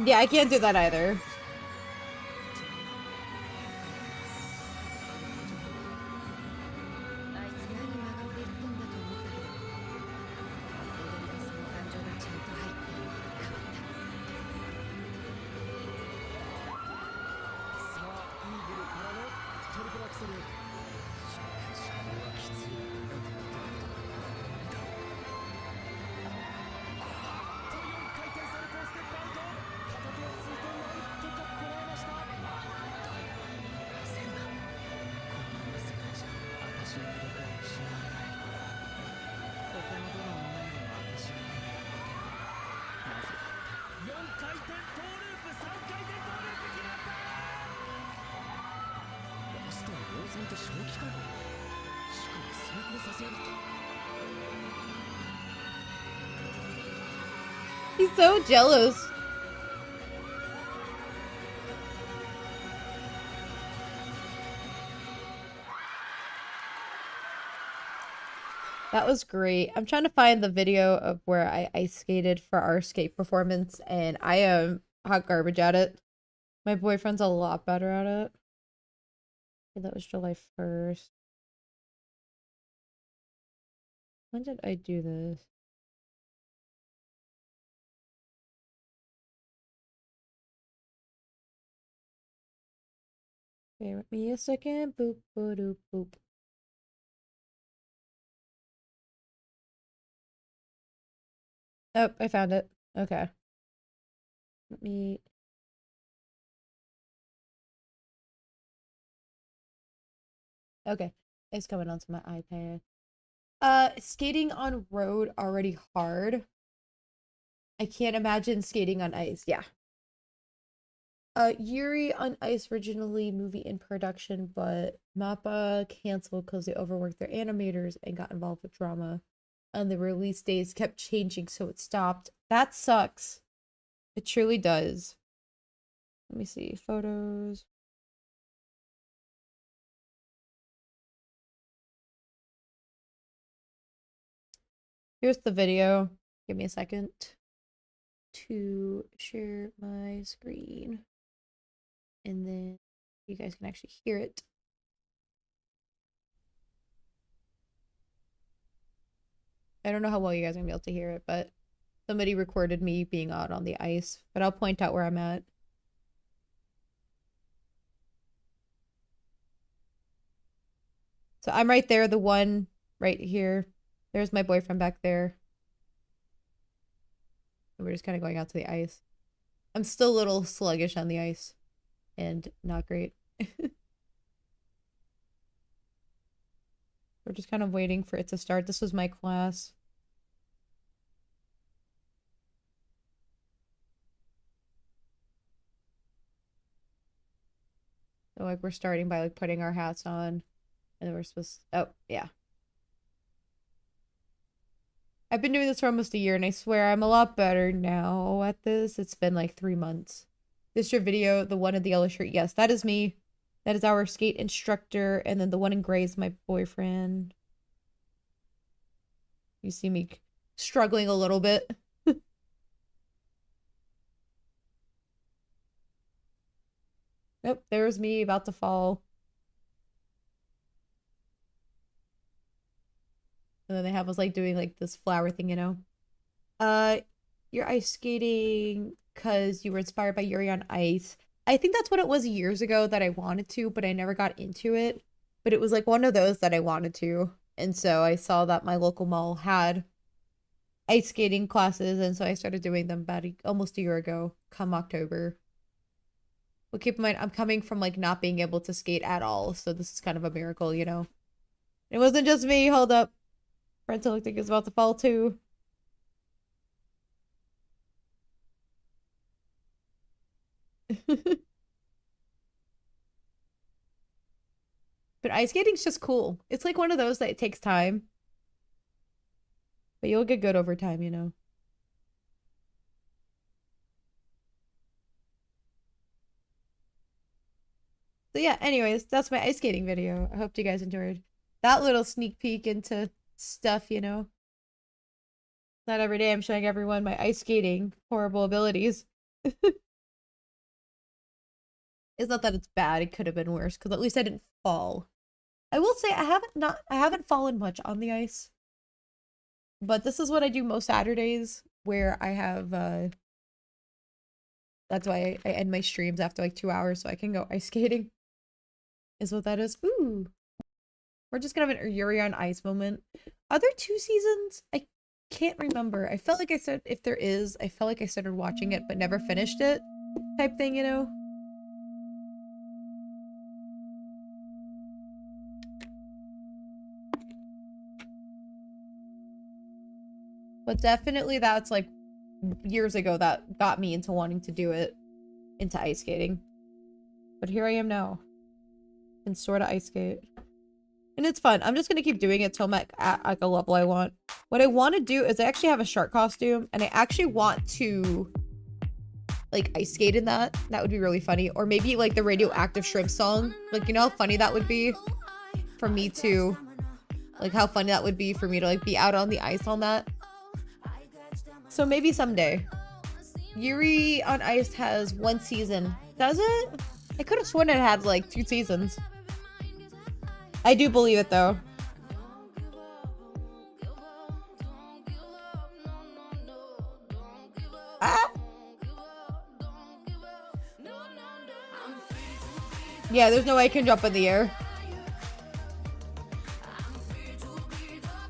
Yeah, I can't do that either. He's so jealous. That was great. I'm trying to find the video of where I ice skated for our skate performance, and I am hot garbage at it. My boyfriend's a lot better at it. Okay, that was July 1st. When did I do this? Bear with me a second. Boop, boop, boop, boop. Oh, I found it. Okay. Let me... Okay. It's coming onto my iPad. Skating on road already hard. I can't imagine skating on ice. Yeah. Yuri on Ice originally movie in production, but MAPPA canceled because they overworked their animators and got involved with drama. And the release dates kept changing, so it stopped. That sucks. It truly does. Let me see. Photos. Here's the video. Give me a second to share my screen. And then you guys can actually hear it. I don't know how well you guys are gonna be able to hear it, but somebody recorded me being out on the ice, but I'll point out where I'm at. So I'm right there, the one right here. There's my boyfriend back there. And we're just kind of going out to the ice. I'm still a little sluggish on the ice and not great. We're just kind of waiting for it to start. This was my class. So like we're starting by like putting our hats on, and then we're supposed to, oh yeah. I've been doing this for almost a year, and I swear I'm a lot better now at this. It's been like 3 months. This your video, the one in the yellow shirt. Yes, that is me. That is our skate instructor, and then the one in gray is my boyfriend. You see me struggling a little bit. Nope, there's me about to fall. And then they have us like doing like this flower thing, you know? You're ice skating because you were inspired by Yuri on Ice. I think that's what it was years ago that I wanted to, but I never got into it. But it was like one of those that I wanted to. And so I saw that my local mall had ice skating classes, and so I started doing them about almost a year ago, come October. But keep in mind, I'm coming from like not being able to skate at all, so this is kind of a miracle, you know? It wasn't just me, hold up. Brenta looked like he was about to fall too. But ice skating's just cool. It's like one of those that it takes time. But you'll get good over time, you know? So yeah, anyways, that's my ice skating video. I hope you guys enjoyed that little sneak peek into stuff, you know? Not every day I'm showing everyone my ice skating horrible abilities. It's not that it's bad, it could have been worse, because at least I didn't fall. I will say I haven't fallen much on the ice. But this is what I do most Saturdays, where I have that's why I end my streams after like 2 hours so I can go ice skating. Is what that is. Ooh. We're just gonna have an Yuri on Ice moment. Are there 2 seasons? I can't remember. I felt like I said if there is, I felt like I started watching it but never finished it type thing, you know? But definitely that's like years ago that got me into wanting to do it, into ice skating. But here I am now. And sort of ice skate. And it's fun. I'm just going to keep doing it till I'm at like a level I want. What I want to do is I actually have a shark costume. And I actually want to like ice skate in that. That would be really funny. Or maybe like the radioactive shrimp song. Like, you know how funny that would be for me to... Like how funny that would be for me to like be out on the ice on that. So maybe someday. Yuri on Ice has 1 season. Does it? I could have sworn it had like 2 seasons. I do believe it though. Ah! Yeah, there's no way I can jump in the air.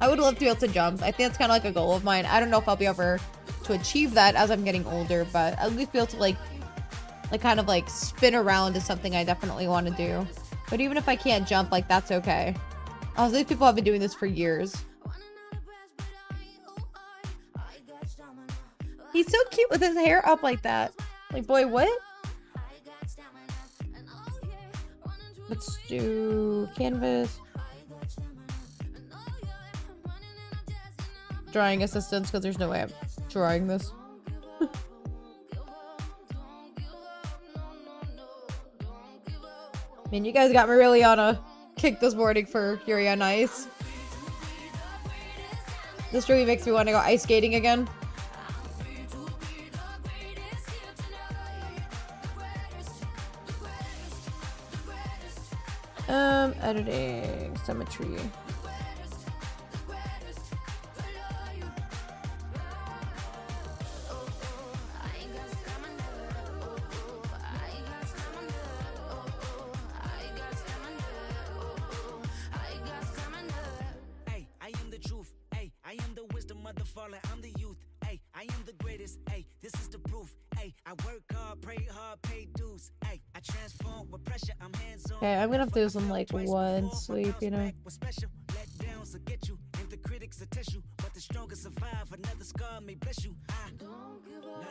I would love to be able to jump. I think that's kind of like a goal of mine. I don't know if I'll be able to achieve that as I'm getting older, but at least be able to like kind of like spin around is something I definitely want to do. But even if I can't jump, like that's okay. These people have been doing this for years. He's so cute with his hair up like that. Like, boy, what? Let's do canvas. Drawing assistance, because there's no way I'm drawing this. I mean, you guys got me really on a kick this morning for Yuri on Ice. This really makes me want to go ice skating again. Editing, symmetry. falling, I'm the youth. Hey, I am the greatest. Hey, this is the proof. Hey, I work hard, pray hard, pay dues. Hey, I transform with pressure. I'm hands on. Okay, I'm gonna have to do some like one sweep, you know. Get you, and the critics will test you, but the strongest survive. Another scar may bless you. Don't give up,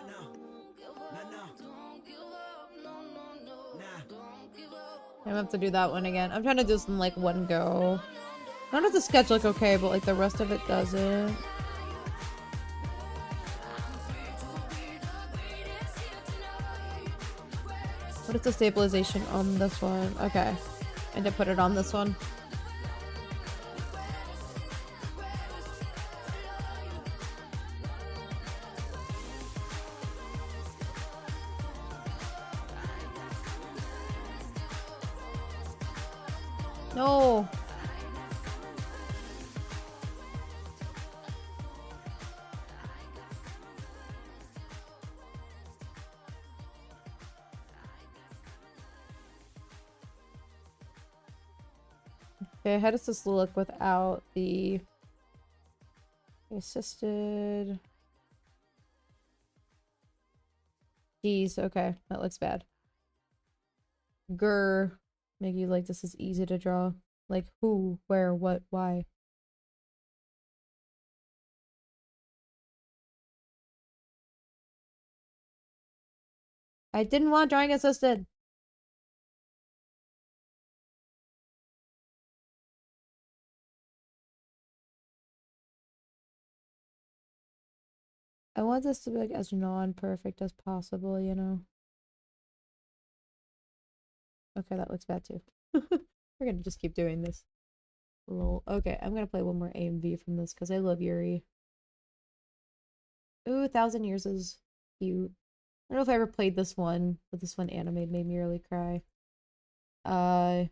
I'm gonna have to do that one again. I'm trying to do some like one go. Not if the sketch look okay, but like the rest of it doesn't. What is the stabilization on this one? Okay. I did put it on this one. No. Okay, how does this look without the assisted? Geez, okay, that looks bad. Grr. Maybe like this is easy to draw. Like who, where, what, why. I didn't want drawing assisted. I want this to be like as non-perfect as possible, you know? Okay, that looks bad too. We're gonna just keep doing this. Lol. Okay, I'm gonna play one more AMV from this because I love Yuri. Ooh, 1,000 Years is cute. I don't know if I ever played this one, but this one animated made me really cry. You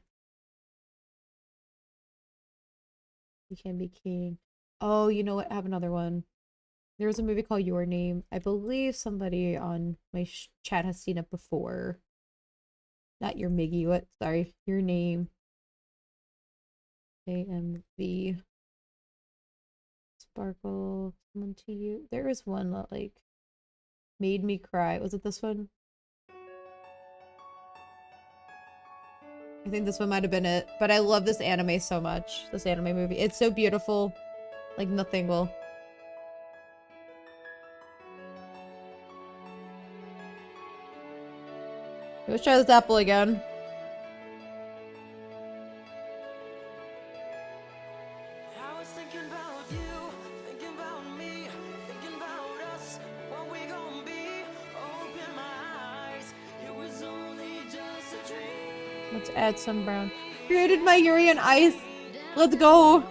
Can Be King. Oh, you know what? I have another one. There was a movie called Your Name. I believe somebody on my chat has seen it before. Not your Miggy, what? Sorry, Your Name. AMV. Sparkle. Someone to you. There is one that like made me cry. Was it this one? I think this one might have been it. But I love this anime so much. This anime movie. It's so beautiful. Like nothing will. Let's try this apple again. I was thinking about you, thinking about me, thinking about us, what we gon' be. Open my eyes, it was only just a dream. Let's add some brown. Created my Yuri on Ice. Let's go.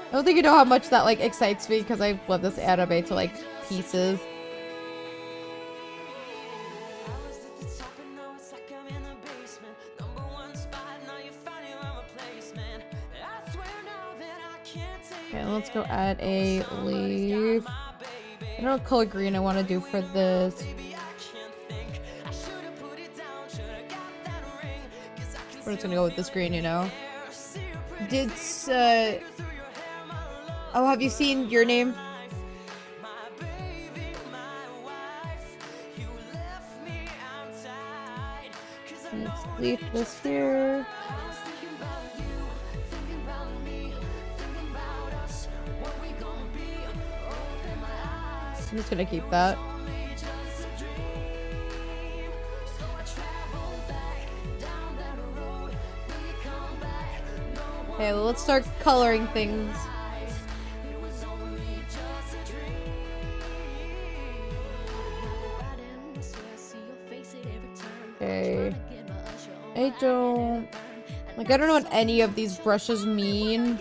I don't think you know how much that like excites me because I love this anime to like pieces. Okay, let's go add a leaf. I don't know what color green I want to do for this. We're just gonna go with this green, you know. Oh, have you seen Your Name? Let's leave this here. I'm just gonna keep that. Okay, well, let's start coloring things. Okay. I don't know what any of these brushes mean.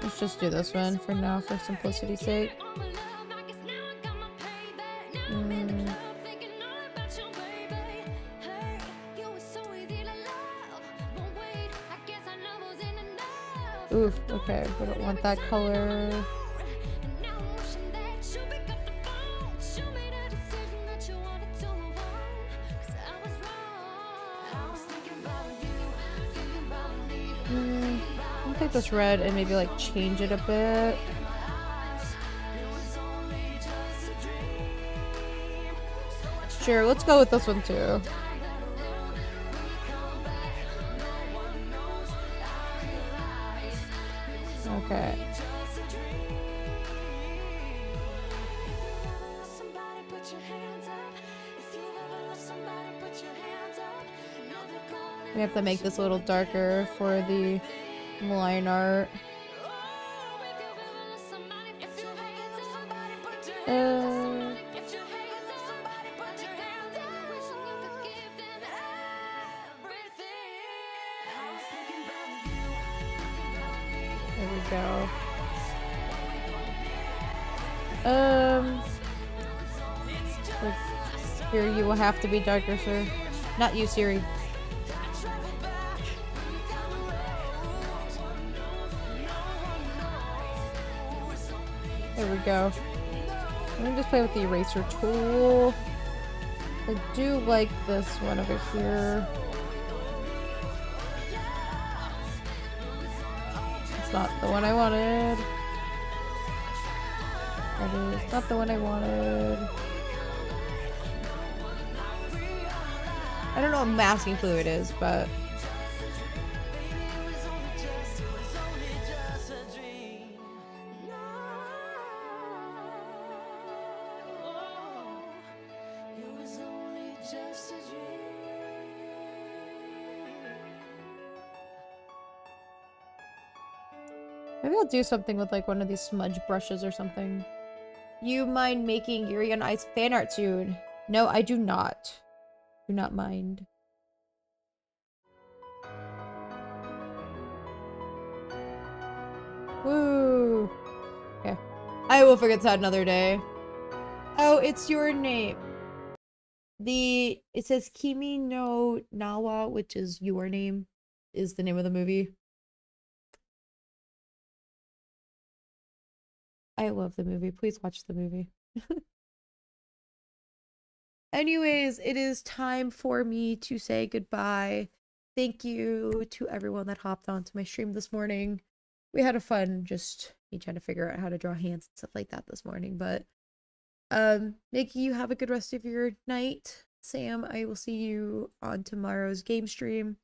Let's just do this one for now for simplicity's sake. Oof, okay, we don't want that color. take this red and maybe like change it a bit. Sure, let's go with this one too. Okay. We have to make this a little darker for the line art. There we go. Here you will have to be darker, sir. Not you, Siri. There we go. Let me just play with the eraser tool. I do like this one over here. It's not the one I wanted. That is not the one I wanted. I don't know what masking fluid is, but... Maybe I'll do something with like one of these smudge brushes or something. You mind making Yuri on Ice fan art soon? No, I do not. Do not mind. Woo! Okay. I will forget that another day. Oh, it's your name. It says Kimi no Nawa, which is your name, is the name of the movie. I love the movie. Please watch the movie. Anyways, it is time for me to say goodbye. Thank you to everyone that hopped onto my stream this morning. We had a fun just me trying to figure out how to draw hands and stuff like that this morning, but Nikki, you have a good rest of your night. Sam, I will see you on tomorrow's game stream.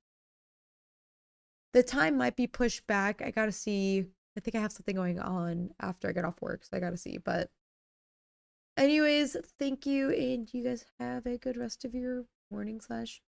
The time might be pushed back. I gotta see. I think I have something going on after I get off work, so I gotta see. But anyways, thank you, and you guys have a good rest of your morning /